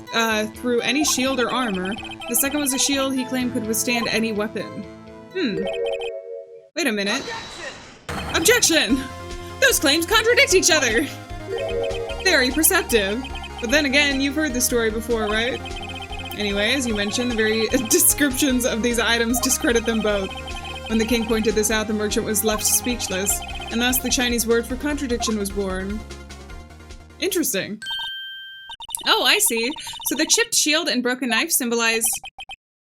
Speaker 1: through any shield or armor. The second was a shield he claimed could withstand any weapon. Wait a minute. Objection! Those claims contradict each other! Very perceptive. But then again, you've heard the story before, right? Anyway, as you mentioned, the very descriptions of these items discredit them both. When the king pointed this out, the merchant was left speechless, and thus the Chinese word for contradiction was born. Interesting. Oh, I see. So the chipped shield and broken knife symbolize...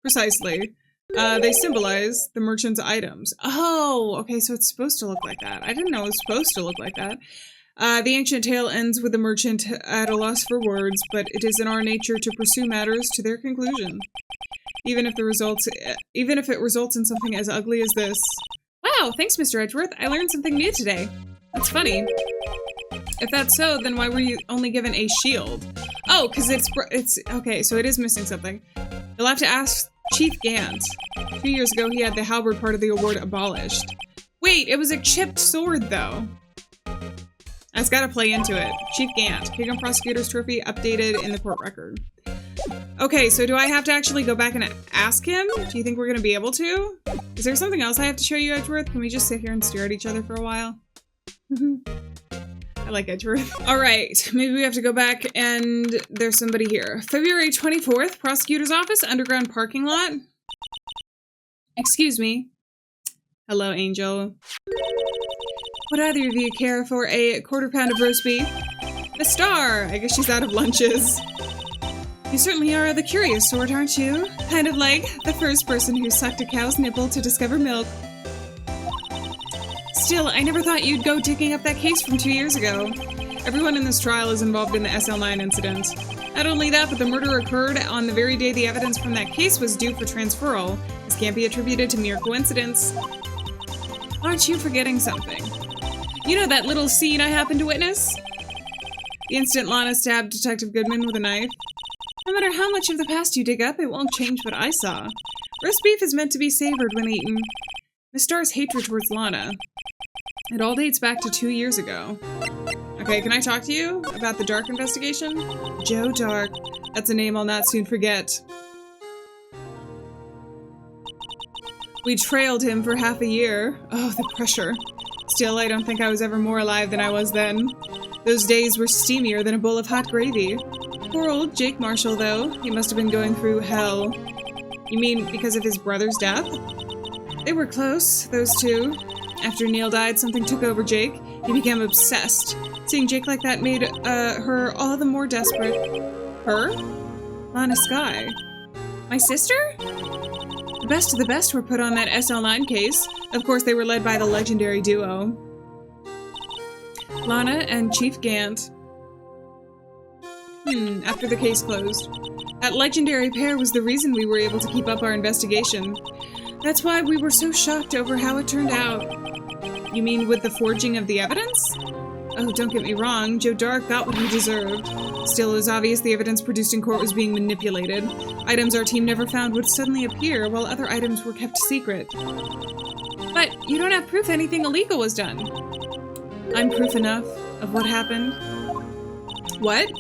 Speaker 1: Precisely. They symbolize the merchant's items. Oh, okay, so it's supposed to look like that. I didn't know it was supposed to look like that. The ancient tale ends with the merchant at a loss for words, but it is in our nature to pursue matters to their conclusion. Even if it results in something as ugly as this. Wow, thanks, Mr. Edgeworth. I learned something new today. That's funny. If that's so, then why were you only given a shield? Oh, because it's okay, so it is missing something. You'll have to ask Chief Gant. 2 years ago, he had the halberd part of the award abolished. Wait, it was a chipped sword, though. That's gotta play into it. Chief Gant, King of Prosecutors Trophy, updated in the court record. Okay, so do I have to actually go back and ask him? Do you think we're gonna be able to? Is there something else I have to show you, Edgeworth? Can we just sit here and stare at each other for a while? I like Edgeworth. Alright, maybe we have to go back and there's somebody here. February 24th, Prosecutor's Office, underground parking lot. Excuse me. Hello, Angel. Would either of you care for a quarter-pound of roast beef? A star! I guess she's out of lunches. You certainly are the curious sort, aren't you? Kind of like the first person who sucked a cow's nipple to discover milk. Still, I never thought you'd go digging up that case from 2 years ago. Everyone in this trial is involved in the SL9 incident. Not only that, but the murder occurred on the very day the evidence from that case was due for transferal. This can't be attributed to mere coincidence. Aren't you forgetting something? You know that little scene I happened to witness? The instant Lana stabbed Detective Goodman with a knife. No matter how much of the past you dig up, it won't change what I saw. Roast beef is meant to be savored when eaten. Miss Starr's hatred towards Lana. It all dates back to 2 years ago. Okay, can I talk to you about the Dark investigation? Joe Dark. That's a name I'll not soon forget. We trailed him for half a year. Oh, the pressure. Still, I don't think I was ever more alive than I was then. Those days were steamier than a bowl of hot gravy. Poor old Jake Marshall, though. He must have been going through hell. You mean because of his brother's death? They were close, those two. After Neil died, something took over Jake. He became obsessed. Seeing Jake like that made her all the more desperate. Her? Lana Skye. My sister? The best of the best were put on that SL9 case. Of course, they were led by the legendary duo. Lana and Chief Gant. After the case closed. That legendary pair was the reason we were able to keep up our investigation. That's why we were so shocked over how it turned out. You mean with the forging of the evidence? Oh, don't get me wrong, Joe Dark got what he deserved. Still, it was obvious the evidence produced in court was being manipulated. Items our team never found would suddenly appear, while other items were kept secret. But you don't have proof anything illegal was done. I'm proof enough of what happened. What?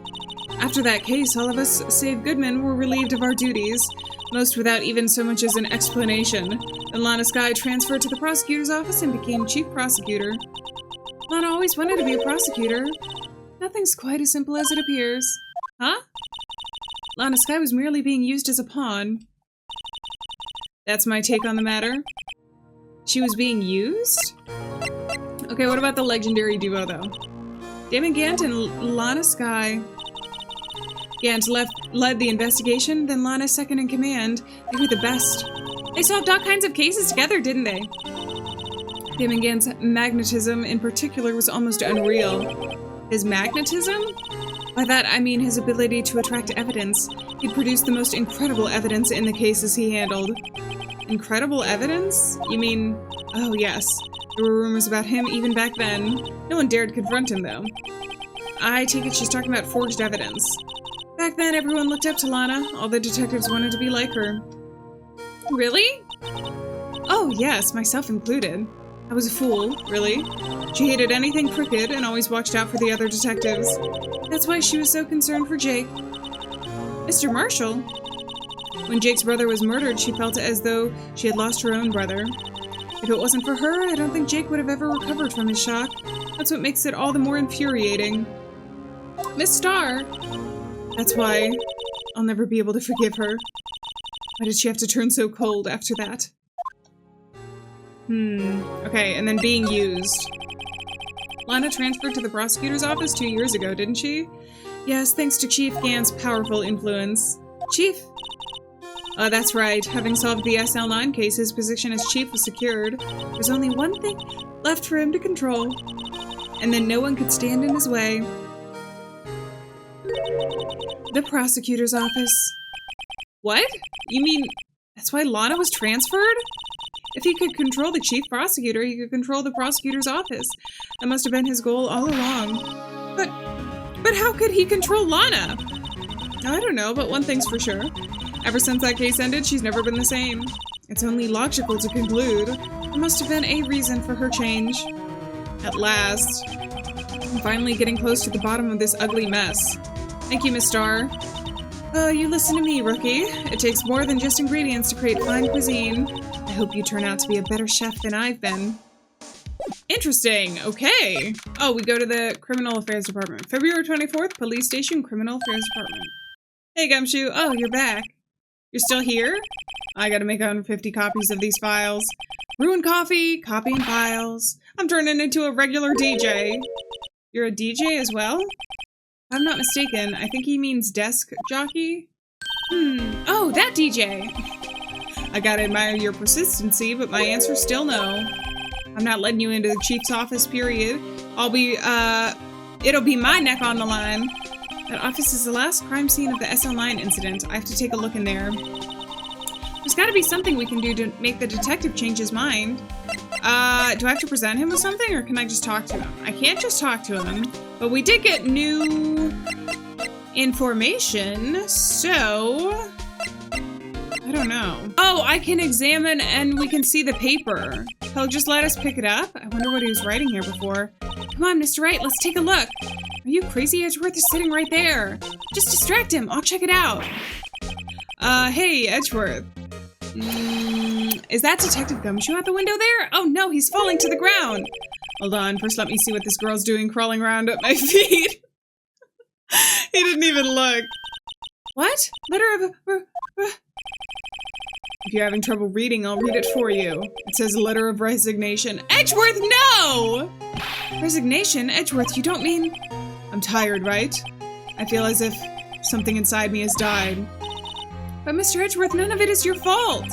Speaker 1: After that case, all of us, save Goodman, were relieved of our duties, most without even so much as an explanation. Then Lana Skye transferred to the prosecutor's office and became chief prosecutor. Lana always wanted to be a prosecutor. Nothing's quite as simple as it appears. Huh? Lana Skye was merely being used as a pawn. That's my take on the matter. She was being used? Okay, what about the legendary duo, though? Damon Gant and Lana Skye. Gant led the investigation, then Lana second in command. They were the best. They solved all kinds of cases together, didn't they? Damon Gant's magnetism in particular was almost unreal. His magnetism? By that I mean his ability to attract evidence. He'd produced the most incredible evidence in the cases he handled. Incredible evidence? You mean... Oh yes. There were rumors about him even back then. No one dared confront him, though. I take it she's talking about forged evidence. Back then, everyone looked up to Lana. All the detectives wanted to be like her. Really? Oh, yes, myself included. I was a fool, really. She hated anything crooked and always watched out for the other detectives. That's why she was so concerned for Jake. Mr. Marshall? When Jake's brother was murdered, she felt as though she had lost her own brother. If it wasn't for her, I don't think Jake would have ever recovered from his shock. That's what makes it all the more infuriating. Miss Starr! That's why I'll never be able to forgive her. Why did she have to turn so cold after that? Okay, and then being used. Lana transferred to the prosecutor's office 2 years ago, didn't she? Yes, thanks to Chief Gant's powerful influence. Chief? That's right. Having solved the SL9 case, his position as chief was secured. There's only one thing left for him to control. And then no one could stand in his way. The prosecutor's office. What? You mean that's why Lana was transferred? If he could control the chief prosecutor, he could control the prosecutor's office. That must have been his goal all along. But how could he control Lana? I don't know, but one thing's for sure. Ever since that case ended, she's never been the same. It's only logical to conclude there must have been a reason for her change. At last. I'm finally getting close to the bottom of this ugly mess. Thank you, Miss Starr. Oh, you listen to me, rookie. It takes more than just ingredients to create fine cuisine. I hope you turn out to be a better chef than I've been. Interesting. Okay. Oh, we go to the Criminal Affairs Department. February 24th, Police Station, Criminal Affairs Department. Hey, Gumshoe. Oh, you're back. You're still here? I gotta make 150 copies of these files. Brewing coffee, copying files. I'm turning into a regular DJ. You're a DJ as well? If I'm not mistaken, I think he means desk jockey. Oh, that DJ. I gotta admire your persistency, but my answer's still no. I'm not letting you into the chief's office, period. It'll be my neck on the line. That office is the last crime scene of the SL9 incident. I have to take a look in there. There's gotta be something we can do to make the detective change his mind. Do I have to present him with something, or can I just talk to him? I can't just talk to him, but we did get new information, so I don't know. Oh, I can examine and we can see the paper. He'll just let us pick it up? I wonder what he was writing here before. Come on, Mr. Wright, let's take a look. Are you crazy? Edgeworth is sitting right there. Just distract him. I'll check it out. Hey, Edgeworth. Is that Detective Gumshoe at the window there? Oh no, he's falling to the ground. Hold on, first let me see what this girl's doing crawling around at my feet. He didn't even look. What? Letter of... If you're having trouble reading, I'll read it for you. It says letter of resignation. Edgeworth, no! Resignation? Edgeworth, you don't mean... I'm tired, right? I feel as if something inside me has died. But Mr. Edgeworth, none of it is your fault.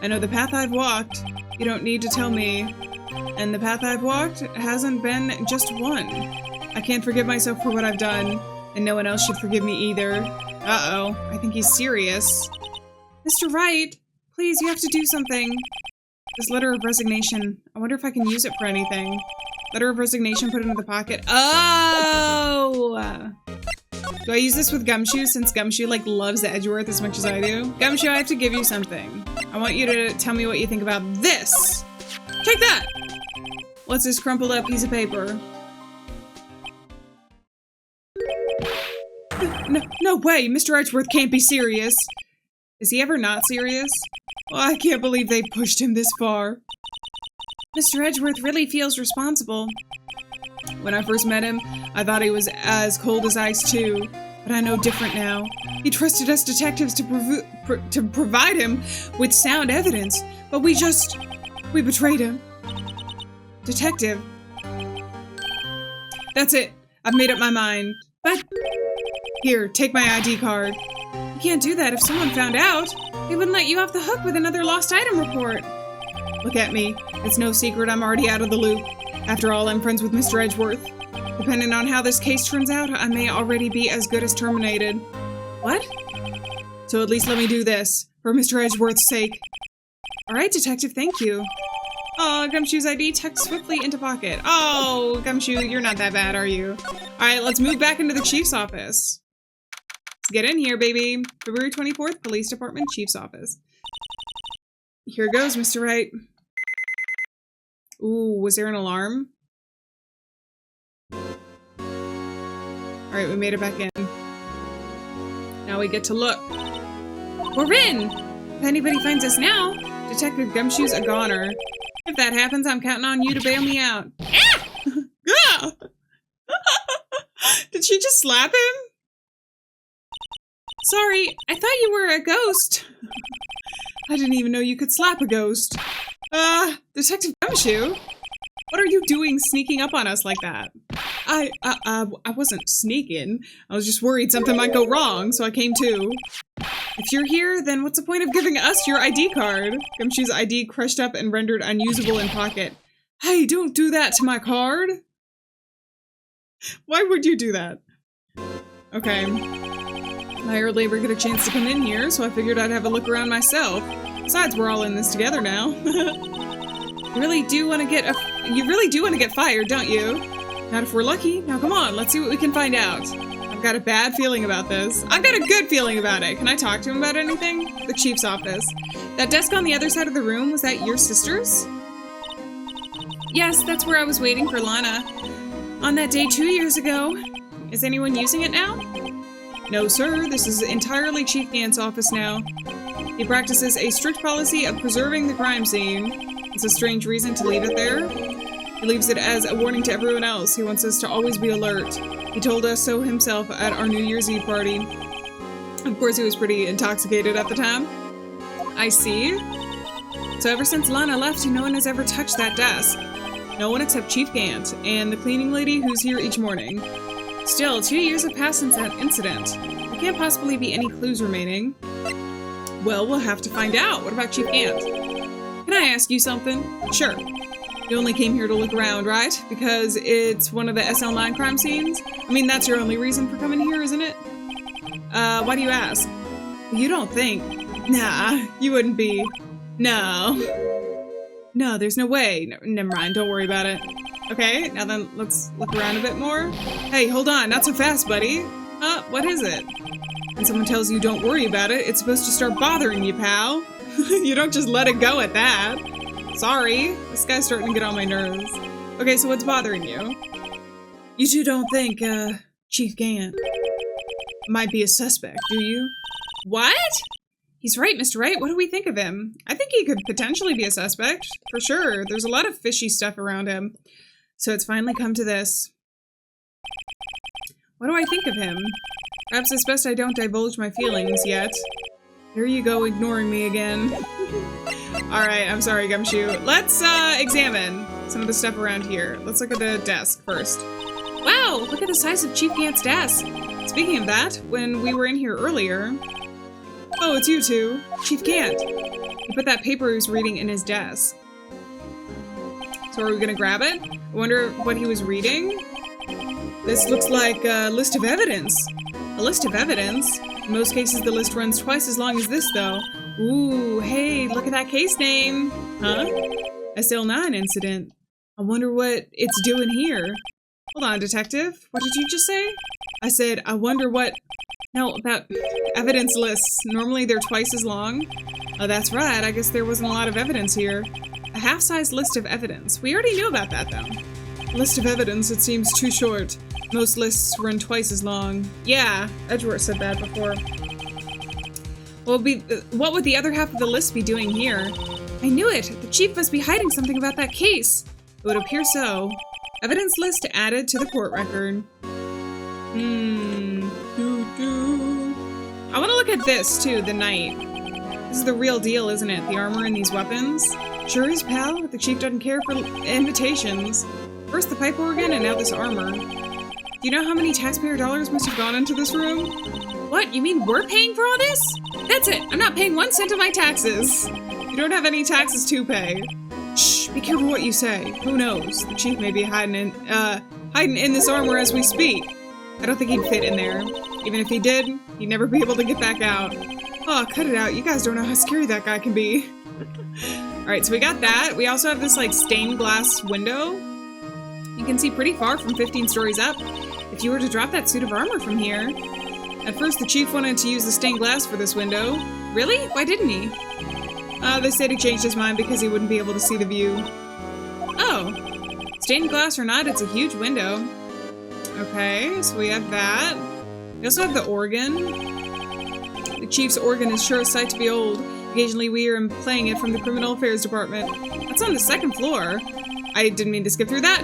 Speaker 1: I know the path I've walked. You don't need to tell me. And the path I've walked hasn't been just one. I can't forgive myself for what I've done, and no one else should forgive me either. Uh-oh, I think he's serious. Mr. Wright, please, you have to do something. This letter of resignation. I wonder if I can use it for anything. Letter of resignation, put it in the pocket. Oh! Do I use this with Gumshoe, since Gumshoe, like, loves Edgeworth as much as I do? Gumshoe, I have to give you something. I want you to tell me what you think about this. Take that! What's this crumpled up piece of paper? No way! Mr. Edgeworth can't be serious! Is he ever not serious? Well, I can't believe they pushed him this far. Mr. Edgeworth really feels responsible. When I first met him, I thought he was as cold as ice too, but I know different now. He trusted us detectives to provide him with sound evidence, but we betrayed him. Detective. That's it. I've made up my mind. But here, take my ID card. You can't do that. If someone found out, they wouldn't let you off the hook with another lost item report. Look at me. It's no secret I'm already out of the loop. After all, I'm friends with Mr. Edgeworth. Depending on how this case turns out, I may already be as good as terminated. What? So at least let me do this, for Mr. Edgeworth's sake. Alright, Detective, thank you. Oh, Gumshoe's ID tucked swiftly into pocket. Oh, Gumshoe, you're not that bad, are you? Alright, let's move back into the Chief's office. Let's get in here, baby. February 24th, Police Department, Chief's office. Here goes, Mr. Wright. Ooh, was there an alarm? Alright, we made it back in. Now we get to look. We're in! If anybody finds us now, Detective Gumshoe's a goner. If that happens, I'm counting on you to bail me out. Ah! Did she just slap him? Sorry, I thought you were a ghost. I didn't even know you could slap a ghost. Detective Gumshoe? What are you doing sneaking up on us like that? I wasn't sneaking. I was just worried something might go wrong, so I came too. If you're here, then what's the point of giving us your ID card? Gumshoe's ID crushed up and rendered unusable in pocket. Hey, don't do that to my card! Why would you do that? Okay. I hardly ever get a chance to come in here, so I figured I'd have a look around myself. Besides, we're all in this together now. You really do want to get fired, don't you? Not if we're lucky. Now come on, let's see what we can find out. I've got a bad feeling about this. I've got a good feeling about it. Can I talk to him about anything? The chief's office. That desk on the other side of the room, was that your sister's? Yes, that's where I was waiting for Lana. On that day 2 years ago. Is anyone using it now? No, sir. This is entirely Chief Gant's office now. He practices a strict policy of preserving the crime scene. It's a strange reason to leave it there. He leaves it as a warning to everyone else. He wants us to always be alert. He told us so himself at our New Year's Eve party. Of course, he was pretty intoxicated at the time. I see. So ever since Lana left, no one has ever touched that desk. No one except Chief Gant and the cleaning lady who's here each morning. Still, 2 years have passed since that incident. There can't possibly be any clues remaining. Well, we'll have to find out. What about Chief Gant? Can I ask you something? Sure. You only came here to look around, right? Because it's one of the SL9 crime scenes? I mean, that's your only reason for coming here, isn't it? Why do you ask? You don't think... Nah, you wouldn't be... No. No, there's no way. No, never mind, don't worry about it. Okay, now then, let's look around a bit more. Hey, hold on, not so fast, buddy. What is it? When someone tells you don't worry about it, it's supposed to start bothering you, pal. You don't just let it go at that. Sorry, this guy's starting to get on my nerves. Okay, so what's bothering you? You two don't think, Chief Gant might be a suspect, do you? What? He's right, Mr. Wright. What do we think of him? I think he could potentially be a suspect, for sure. There's a lot of fishy stuff around him. So it's finally come to this. What do I think of him? Perhaps it's best I don't divulge my feelings yet. Here you go, ignoring me again. Alright, I'm sorry, Gumshoe. Let's, examine some of the stuff around here. Let's look at the desk first. Wow, look at the size of Chief Gant's desk. Speaking of that, when we were in here earlier... Oh, it's you two. Chief Gant. He put that paper he was reading in his desk. So are we gonna grab it? I wonder what he was reading? This looks like a list of evidence. A list of evidence? In most cases, the list runs twice as long as this, though. Ooh, hey, look at that case name. Huh? SL9 incident. I wonder what it's doing here. Hold on, detective. What did you just say? I said, I wonder what... No, about evidence lists. Normally they're twice as long. Oh, that's right. I guess there wasn't a lot of evidence here. A half-size list of evidence. We already knew about that, though. List of evidence, it seems too short. Most lists run twice as long. Yeah, Edgeworth said that before. What would the other half of the list be doing here? I knew it! The chief must be hiding something about that case. It would appear so. Evidence list added to the court record. I want to look at this, too, the knight. This is the real deal, isn't it? The armor and these weapons? Sure is, pal. The chief doesn't care for invitations. First the pipe organ, and now this armor. Do you know how many taxpayer dollars must have gone into this room? What? You mean we're paying for all this? That's it! I'm not paying 1 cent of my taxes! You don't have any taxes to pay. Shh! Be careful what you say. Who knows? The chief may be hiding in this armor as we speak. I don't think he'd fit in there. Even if he did, he'd never be able to get back out. Oh, cut it out. You guys don't know how scary that guy can be. Alright, so we got that. We also have this, like, stained glass window. You can see pretty far from 15 stories up. If you were to drop that suit of armor from here. At first, the chief wanted to use the stained glass for this window. Really? Why didn't he? They said he changed his mind because he wouldn't be able to see the view. Oh. Stained glass or not, it's a huge window. Okay, so we have that. We also have the organ. The chief's organ is sure a sight to behold. Occasionally we hear him playing it from the Criminal Affairs Department. That's on the 2nd floor. I didn't mean to skip through that.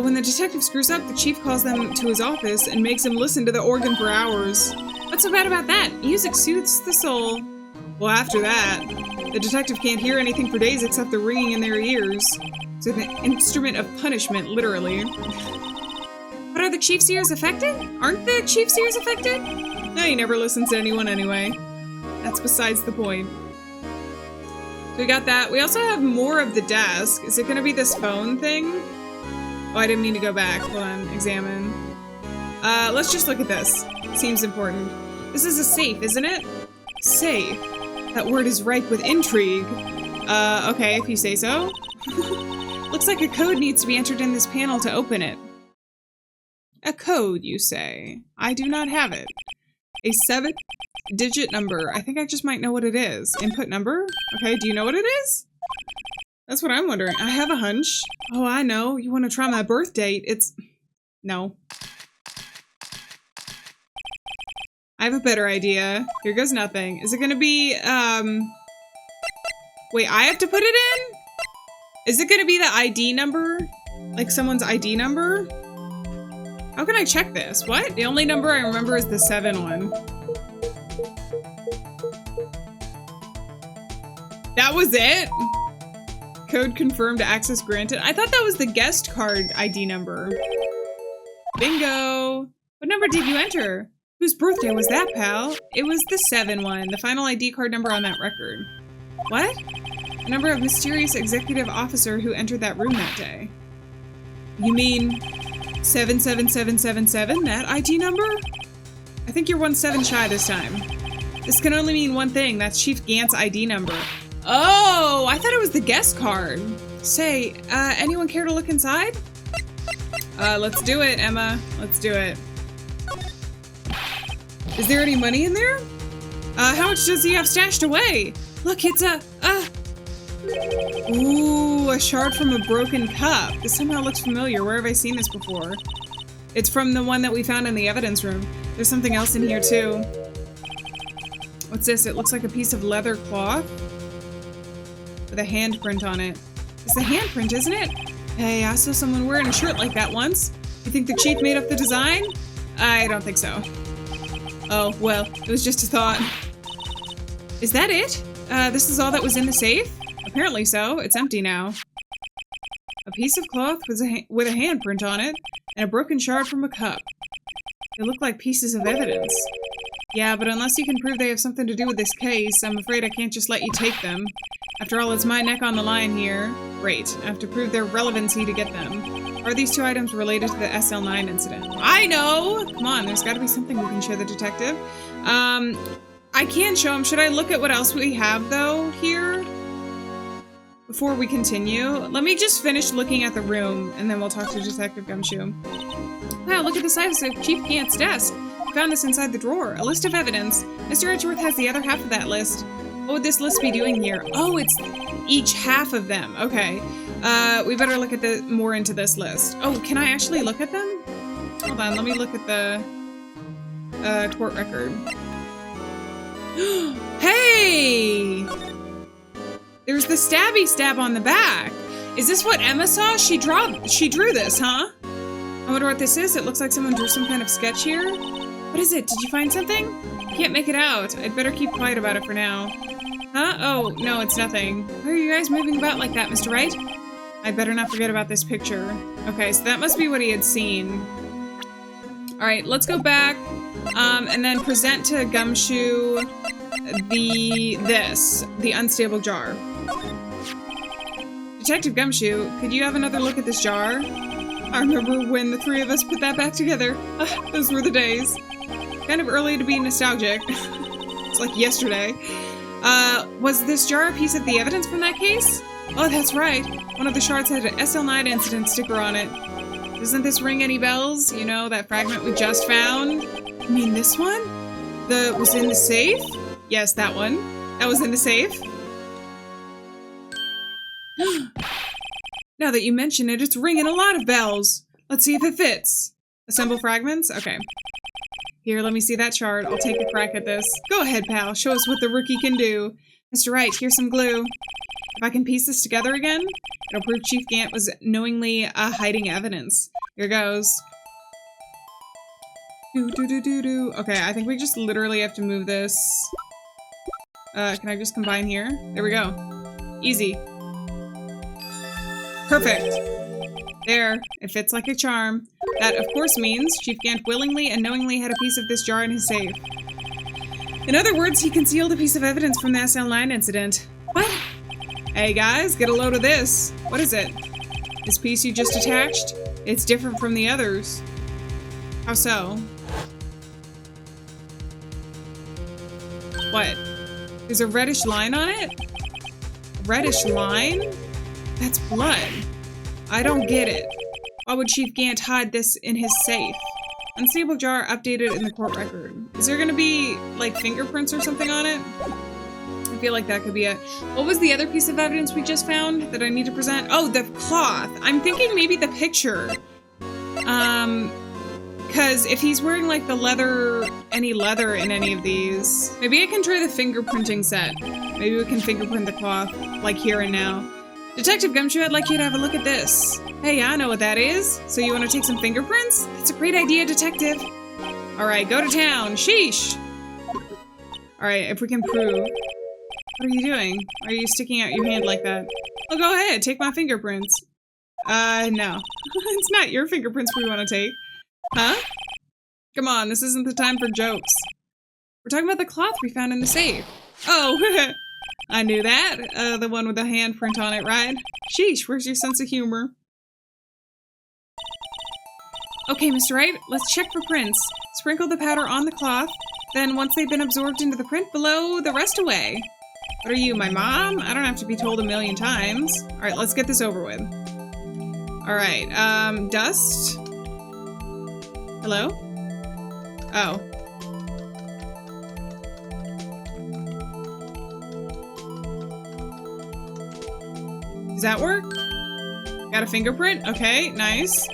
Speaker 1: When the detective screws up, the chief calls them to his office and makes him listen to the organ for hours. What's so bad about that? Music soothes the soul. Well, after that, the detective can't hear anything for days except the ringing in their ears. It's an instrument of punishment, literally. But are the chief's ears affected? Aren't the chief's ears affected? No, he never listens to anyone anyway. That's besides the point. So we got that. We also have more of the desk. Is it going to be this phone thing? Oh, I didn't mean to go back. Hold on. Examine. Let's just look at this. Seems important. This is a safe, isn't it? Safe. That word is ripe with intrigue. Okay, if you say so. Looks like a code needs to be entered in this panel to open it. A code, you say? I do not have it. A 7-digit number. I think I just might know what it is. Input number? Okay, do you know what it is? That's what I'm wondering. I have a hunch. Oh, I know. You want to try my birth date. It's... No. I have a better idea. Here goes nothing. Is it gonna be, Wait, I have to put it in? Is it gonna be the ID number? Like someone's ID number? How can I check this? What? The only number I remember is the 7 one. That was it? Code confirmed, access granted. I thought that was the guest card ID number. Bingo! What number did you enter? Whose birthday was that, pal? It was the 7 one, the final ID card number on that record. What? The number of mysterious executive officer who entered that room that day. You mean 77777, that ID number? I think you're 1 7 shy this time. This can only mean one thing, that's Chief Gant's ID number. Oh, I thought it was the guest card. Say, anyone care to look inside? Let's do it, Emma. Let's do it. Is there any money in there? How much does he have stashed away? Look, it's Ooh, a shard from a broken cup. This somehow looks familiar. Where have I seen this before? It's from the one that we found in the evidence room. There's something else in here, too. What's this? It looks like a piece of leather cloth with a handprint on it. It's a handprint, isn't it? Hey, I saw someone wearing a shirt like that once. You think the chief made up the design? I don't think so. Oh, well, it was just a thought. Is that it? This is all that was in the safe? Apparently so. It's empty now. A piece of cloth with a handprint on it, and a broken shard from a cup. They look like pieces of evidence. Yeah, but unless you can prove they have something to do with this case, I'm afraid I can't just let you take them. After all, it's my neck on the line here. Great. I have to prove their relevancy to get them. Are these 2 items related to the SL9 incident? I know! Come on, there's gotta be something we can show the detective. I can show him. Should I look at what else we have, though, here? Before we continue? Let me just finish looking at the room, and then we'll talk to Detective Gumshoe. Wow, look at the size of Chief Gant's desk. I found this inside the drawer. A list of evidence. Mr. Edgeworth has the other half of that list. What would this list be doing here? Oh, it's each half of them. Okay. We better look at more into this list. Oh, can I actually look at them? Hold on, let me look at the court record. Hey! There's the stabby stab on the back. Is this what Emma saw? She drew this, huh? I wonder what this is. It looks like someone drew some kind of sketch here. What is it? Did you find something? Can't make it out. I'd better keep quiet about it for now. Huh? Oh, no, it's nothing. Why are you guys moving about like that, Mr. Wright? I'd better not forget about this picture. Okay, so that must be what he had seen. Alright, let's go back, and then present to Gumshoe the unstable jar. Detective Gumshoe, could you have another look at this jar? I remember when the 3 of us put that back together. Those were the days. Kind of early to be nostalgic. It's like yesterday. Was this jar a piece of the evidence from that case? Oh, that's right. One of the shards had an SL9 incident sticker on it. Doesn't this ring any bells? You know, that fragment we just found? You mean this one? Was in the safe? Yes, that one. That was in the safe. Now that you mention it, it's ringing a lot of bells. Let's see if it fits. Assemble fragments? Okay. Here, let me see that chart. I'll take a crack at this. Go ahead, pal. Show us what the rookie can do. Mr. Wright, here's some glue. If I can piece this together again, it'll prove Chief Gant was knowingly hiding evidence. Here goes. Okay, I think we just literally have to move this. Can I just combine here? There we go. Easy. Perfect. There. It fits like a charm. That, of course, means Chief Gant willingly and knowingly had a piece of this jar in his safe. In other words, he concealed a piece of evidence from the SL9 incident. What? Hey guys, get a load of this. What is it? This piece you just attached? It's different from the others. How so? What? There's a reddish line on it? A reddish line? That's blood. I don't get it. Why would Chief Gant hide this in his safe? Unstable jar updated in the court record. Is there gonna be, like, fingerprints or something on it? I feel like that could be it. What was the other piece of evidence we just found that I need to present? Oh, the cloth. I'm thinking maybe the picture. Because if he's wearing, like, the leather, any leather in any of these, maybe I can try the fingerprinting set. Maybe we can fingerprint the cloth, like, here and now. Detective Gumshoe, I'd like you to have a look at this. Hey, I know what that is. So you want to take some fingerprints? That's a great idea, Detective. Alright, go to town. Sheesh! Alright, if we can prove. What are you doing? Why are you sticking out your hand like that? Oh, go ahead. Take my fingerprints. No. It's not your fingerprints we want to take. Huh? Come on, this isn't the time for jokes. We're talking about the cloth we found in the safe. Oh, I knew that. The one with the handprint on it, right? Sheesh, where's your sense of humor? Okay, Mr. Wright, let's check for prints. Sprinkle the powder on the cloth, then once they've been absorbed into the print below, the rest away. What are you, my mom? I don't have to be told a million times. Alright, let's get this over with. Alright, dust? Hello? Oh. Does that work? Got a fingerprint? Okay, nice.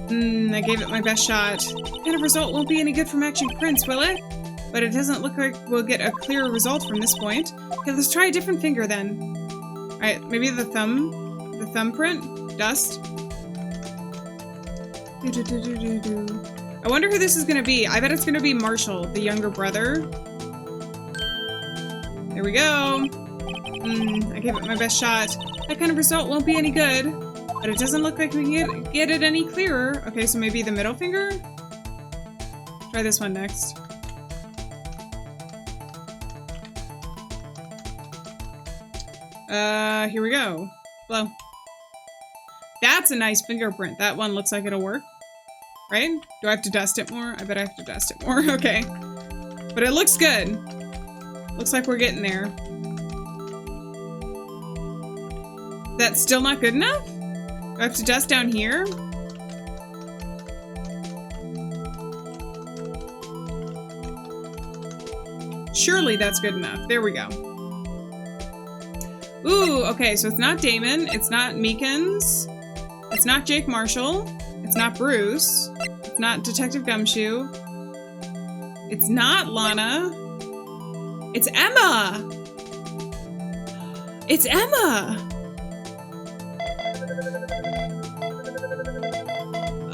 Speaker 1: I gave it my best shot. Kind of result won't be any good for matching prints, will it? But it doesn't look like we'll get a clearer result from this point. Okay, let's try a different finger then. Alright, maybe the thumbprint? Dust? I wonder who this is gonna be. I bet it's gonna be Marshall, the younger brother. There we go. I gave it my best shot. That kind of result won't be any good. But it doesn't look like we can get it any clearer. Okay, so maybe the middle finger? Try this one next. Here we go. Blow. That's a nice fingerprint. That one looks like it'll work. Right? Do I have to dust it more? I bet I have to dust it more. Okay. But it looks good. Looks like we're getting there. That's still not good enough? Do I have to dust down here? Surely that's good enough. There we go. Ooh, okay, so it's not Damon, it's not Meekins, it's not Jake Marshall, it's not Bruce, it's not Detective Gumshoe, it's not Lana, it's Emma! It's Emma!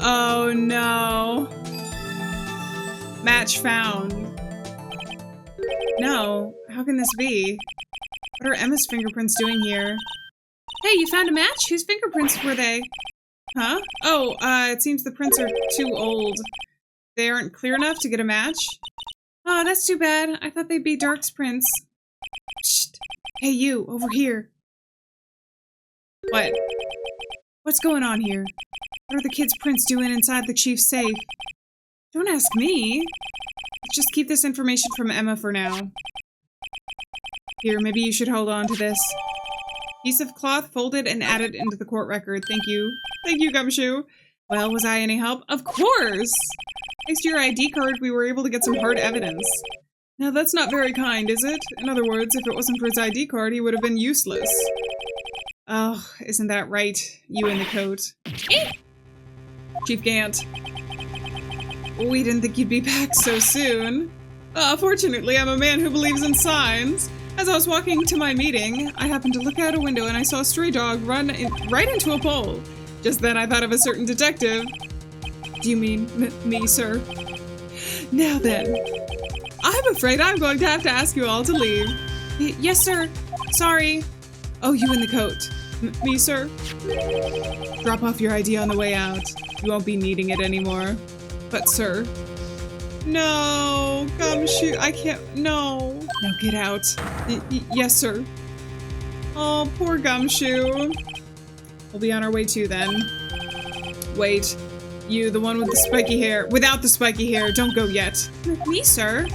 Speaker 1: Oh no. Match found. No, how can this be? What are Emma's fingerprints doing here? Hey, you found a match? Whose fingerprints were they? Huh? Oh, it seems the prints are too old. They aren't clear enough to get a match? Oh, that's too bad. I thought they'd be Dark's prints. Shh. Hey, you, over here. What? What's going on here? What are the kids' prints doing inside the chief's safe? Don't ask me. Let's just keep this information from Emma for now. Here, maybe you should hold on to this. Piece of cloth folded and added into the court record. Thank you. Thank you, Gumshoe. Well, was I any help? Of course! Thanks to your ID card, we were able to get some hard evidence. Now, that's not very kind, is it? In other words, if it wasn't for his ID card, he would have been useless. Oh, isn't that right? You in the coat. Chief Gant. We didn't think you'd be back so soon. Fortunately, I'm a man who believes in signs. As I was walking to my meeting, I happened to look out a window and I saw a stray dog run right into a pole. Just then I thought of a certain detective. Do you mean me, sir? Now then, I'm afraid I'm going to have to ask you all to leave. Yes, sir. Sorry. Oh, you in the coat. Me, sir? Drop off your ID on the way out. You won't be needing it anymore. But, sir... No, Gumshoe, I can't, no. Now get out. Yes, sir. Oh, poor Gumshoe. We'll be on our way too, then. Wait. You, the one with the spiky hair. Without the spiky hair, don't go yet. Me, sir?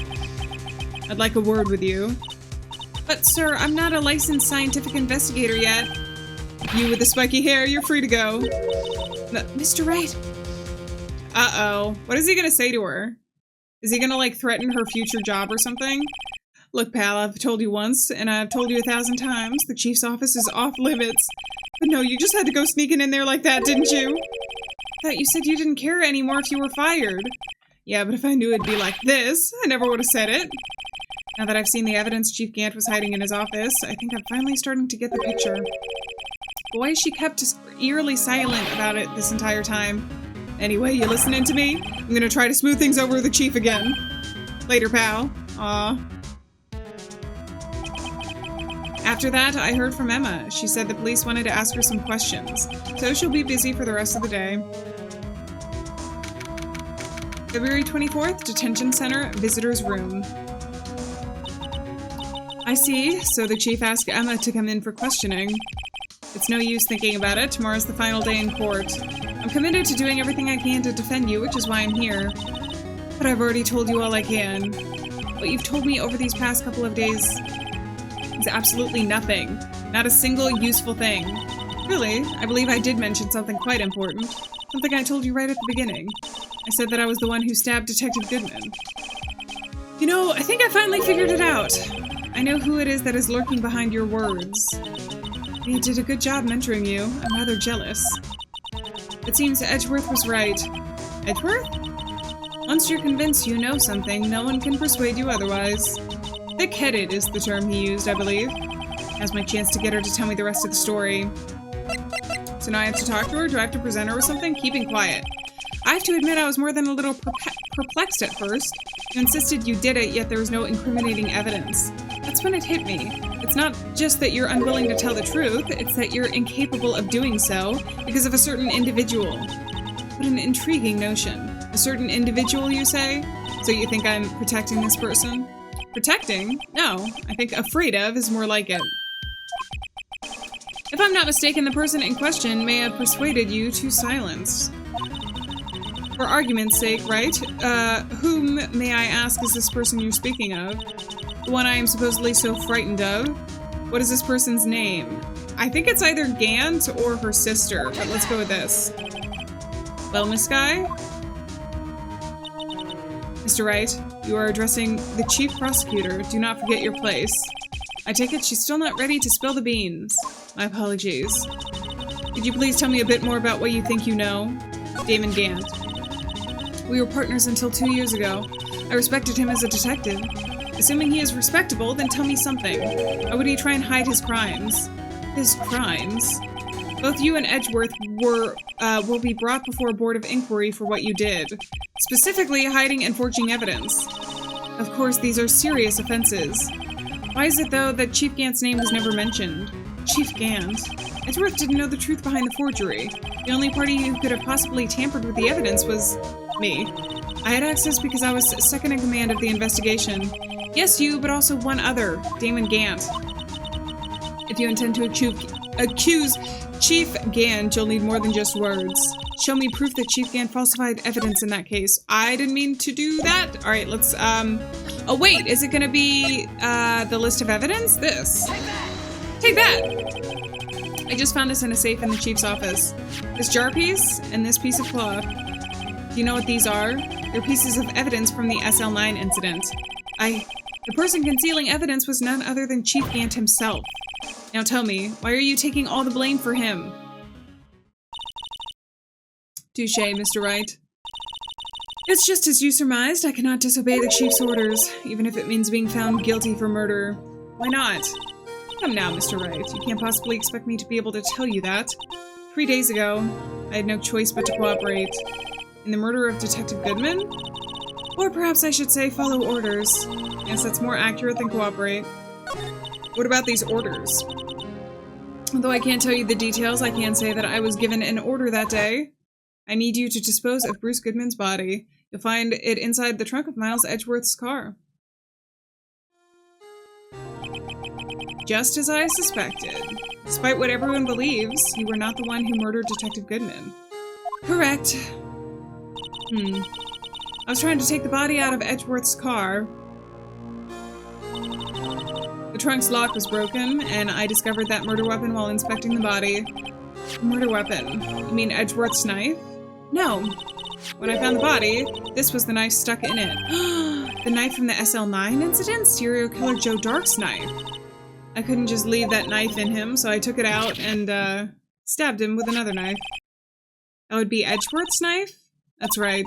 Speaker 1: I'd like a word with you. But, sir, I'm not a licensed scientific investigator yet. You with the spiky hair, you're free to go. Mr. Wright. Uh-oh. What is he gonna say to her? Is he gonna, like, threaten her future job or something? Look, pal, I've told you once, and I've told you 1,000 times, the chief's office is off limits. But no, you just had to go sneaking in there like that, didn't you? I thought you said you didn't care anymore if you were fired. Yeah, but if I knew it'd be like this, I never would have said it. Now that I've seen the evidence Chief Gant was hiding in his office, I think I'm finally starting to get the picture. Boy, she kept eerily silent about it this entire time. Anyway, you listening to me? I'm gonna try to smooth things over with the chief again. Later, pal. Aw. After that, I heard from Emma. She said the police wanted to ask her some questions, so she'll be busy for the rest of the day. February 24th, Detention Center, Visitor's Room. I see, so the chief asked Emma to come in for questioning. It's no use thinking about it. Tomorrow's the final day in court. I'm committed to doing everything I can to defend you, which is why I'm here. But I've already told you all I can. What you've told me over these past couple of days is absolutely nothing. Not a single useful thing. Really, I believe I did mention something quite important. Something I told you right at the beginning. I said that I was the one who stabbed Detective Goodman. You know, I think I finally figured it out. I know who it is that is lurking behind your words. You did a good job mentoring you. I'm rather jealous. It seems Edgeworth was right. Edgeworth? Once you're convinced you know something, no one can persuade you otherwise. Thick-headed is the term he used, I believe. Now's my chance to get her to tell me the rest of the story. So now I have to talk to her? Do I have to present her with something? Keeping quiet. I have to admit I was more than a little perplexed at first. You insisted you did it, yet there was no incriminating evidence. That's when it hit me. It's not just that you're unwilling to tell the truth, it's that you're incapable of doing so because of a certain individual. What an intriguing notion. A certain individual, you say? So you think I'm protecting this person? Protecting? No. I think afraid of is more like it. If I'm not mistaken, the person in question may have persuaded you to silence. For argument's sake, right? Whom, may I ask, is this person you're speaking of? The one I am supposedly so frightened of? What is this person's name? I think it's either Gant or her sister, but let's go with this. Well, Miss Guy? Mr. Wright, you are addressing the chief prosecutor. Do not forget your place. I take it she's still not ready to spill the beans. My apologies. Could you please tell me a bit more about what you think you know? Damon Gant. We were partners until 2 years ago. I respected him as a detective. Assuming he is respectable, then tell me something. Why would he try and hide his crimes? His crimes? Both you and Edgeworth will be brought before a board of inquiry for what you did. Specifically, hiding and forging evidence. Of course, these are serious offenses. Why is it, though, that Chief Gant's name was never mentioned? Chief Gant? Edgeworth didn't know the truth behind the forgery. The only party who could have possibly tampered with the evidence was me. I had access because I was second in command of the investigation. Yes, you, but also one other, Damon Gant. If you intend to accuse Chief Gant, you'll need more than just words. Show me proof that Chief Gant falsified evidence in that case. I didn't mean to do that. All right, let's, oh wait, is it gonna be, the list of evidence? This. Take that! I just found this in a safe in the chief's office. This jar piece and this piece of cloth. Do you know what these are? They're pieces of evidence from the SL9 incident. The person concealing evidence was none other than Chief Gant himself. Now tell me, why are you taking all the blame for him? Touché, Mr. Wright. It's just as you surmised. I cannot disobey the chief's orders, even if it means being found guilty for murder. Why not? Come now, Mr. Wright. You can't possibly expect me to be able to tell you that. 3 days ago, I had no choice but to cooperate. In the murder of Detective Goodman? Or perhaps I should say follow orders. Yes, that's more accurate than cooperate. What about these orders? Although I can't tell you the details, I can say that I was given an order that day. I need you to dispose of Bruce Goodman's body. You'll find it inside the trunk of Miles Edgeworth's car. Just as I suspected. Despite what everyone believes, you were not the one who murdered Detective Goodman. Correct. I was trying to take the body out of Edgeworth's car. The trunk's lock was broken, and I discovered that murder weapon while inspecting the body. Murder weapon? You mean Edgeworth's knife? No. When I found the body, this was the knife stuck in it. The knife from the SL9 incident? Serial killer Joe Dark's knife. I couldn't just leave that knife in him, so I took it out and, stabbed him with another knife. That would be Edgeworth's knife? That's right.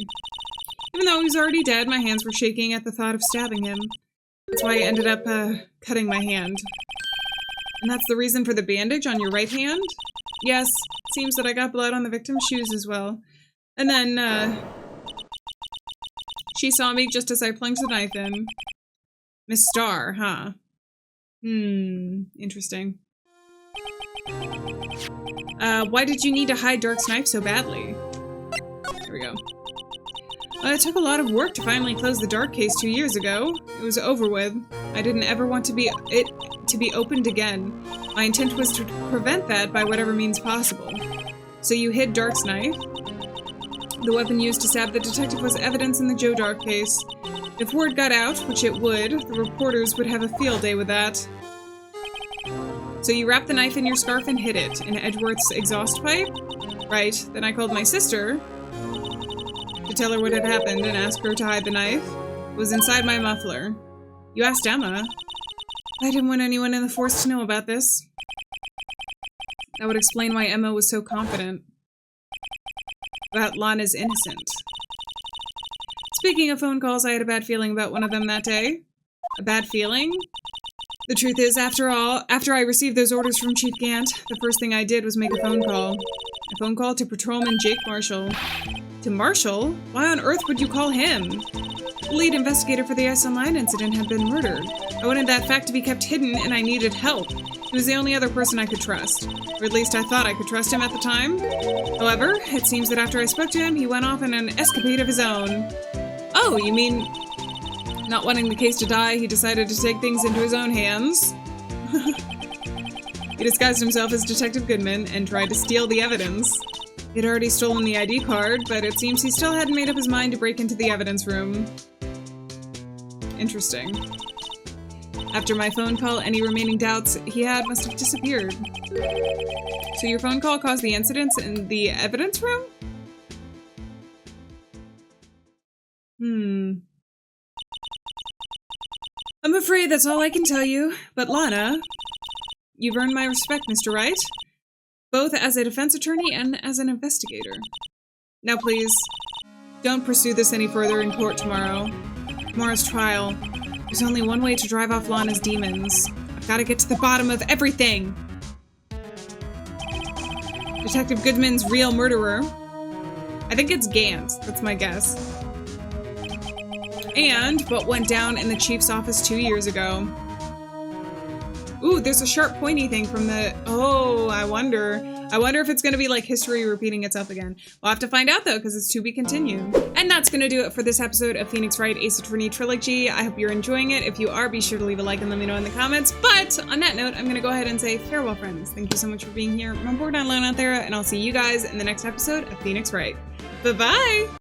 Speaker 1: Even though he was already dead, my hands were shaking at the thought of stabbing him. That's why I ended up, cutting my hand. And that's the reason for the bandage on your right hand? Yes, it seems that I got blood on the victim's shoes as well. And then, she saw me just as I plunged the knife in. Miss Starr, huh? Interesting. Why did you need to hide Dark's knife so badly? There we go. It took a lot of work to finally close the Dark case 2 years ago. It was over with. I didn't ever want to be opened again. My intent was to prevent that by whatever means possible. So you hid Dark's knife? The weapon used to stab the detective was evidence in the Joe Dark case. If word got out, which it would, the reporters would have a field day with that. So you wrapped the knife in your scarf and hid it in Edgeworth's exhaust pipe? Right. Then I called my sister to tell her what had happened and ask her to hide the knife. It was inside my muffler. You asked Emma. I didn't want anyone in the force to know about this. That would explain why Emma was so confident about Lana's innocent. Speaking of phone calls, I had a bad feeling about one of them that day. A bad feeling? The truth is, after I received those orders from Chief Gant, the first thing I did was make a phone call. A phone call to Patrolman Jake Marshall. To Marshall? Why on earth would you call him? The lead investigator for the SL9 incident had been murdered. I wanted that fact to be kept hidden, and I needed help. He was the only other person I could trust. Or at least I thought I could trust him at the time. However, it seems that after I spoke to him, he went off on an escapade of his own. Oh, you mean, not wanting the case to die, he decided to take things into his own hands? He disguised himself as Detective Goodman and tried to steal the evidence. He'd already stolen the ID card, but it seems he still hadn't made up his mind to break into the evidence room. Interesting. After my phone call, any remaining doubts he had must have disappeared. So your phone call caused the incidents in the evidence room? I'm afraid that's all I can tell you, but Lana, you've earned my respect, Mr. Wright, both as a defense attorney and as an investigator. Now please, don't pursue this any further in court tomorrow. Tomorrow's trial. There's only one way to drive off Lana's demons. I've got to get to the bottom of everything! Detective Goodman's real murderer. I think it's Gant, that's my guess. And what went down in the chief's office 2 years ago. Ooh, there's a sharp pointy thing from the... Oh, I wonder if it's going to be like history repeating itself again. We'll have to find out though, because it's to be continued. And that's going to do it for this episode of Phoenix Wright Ace Attorney Trilogy. I hope you're enjoying it. If you are, be sure to leave a like and let me know in the comments. But on that note, I'm going to go ahead and say farewell, friends. Thank you so much for being here. Remember, we're not alone out there, and I'll see you guys in the next episode of Phoenix Wright. Bye-bye!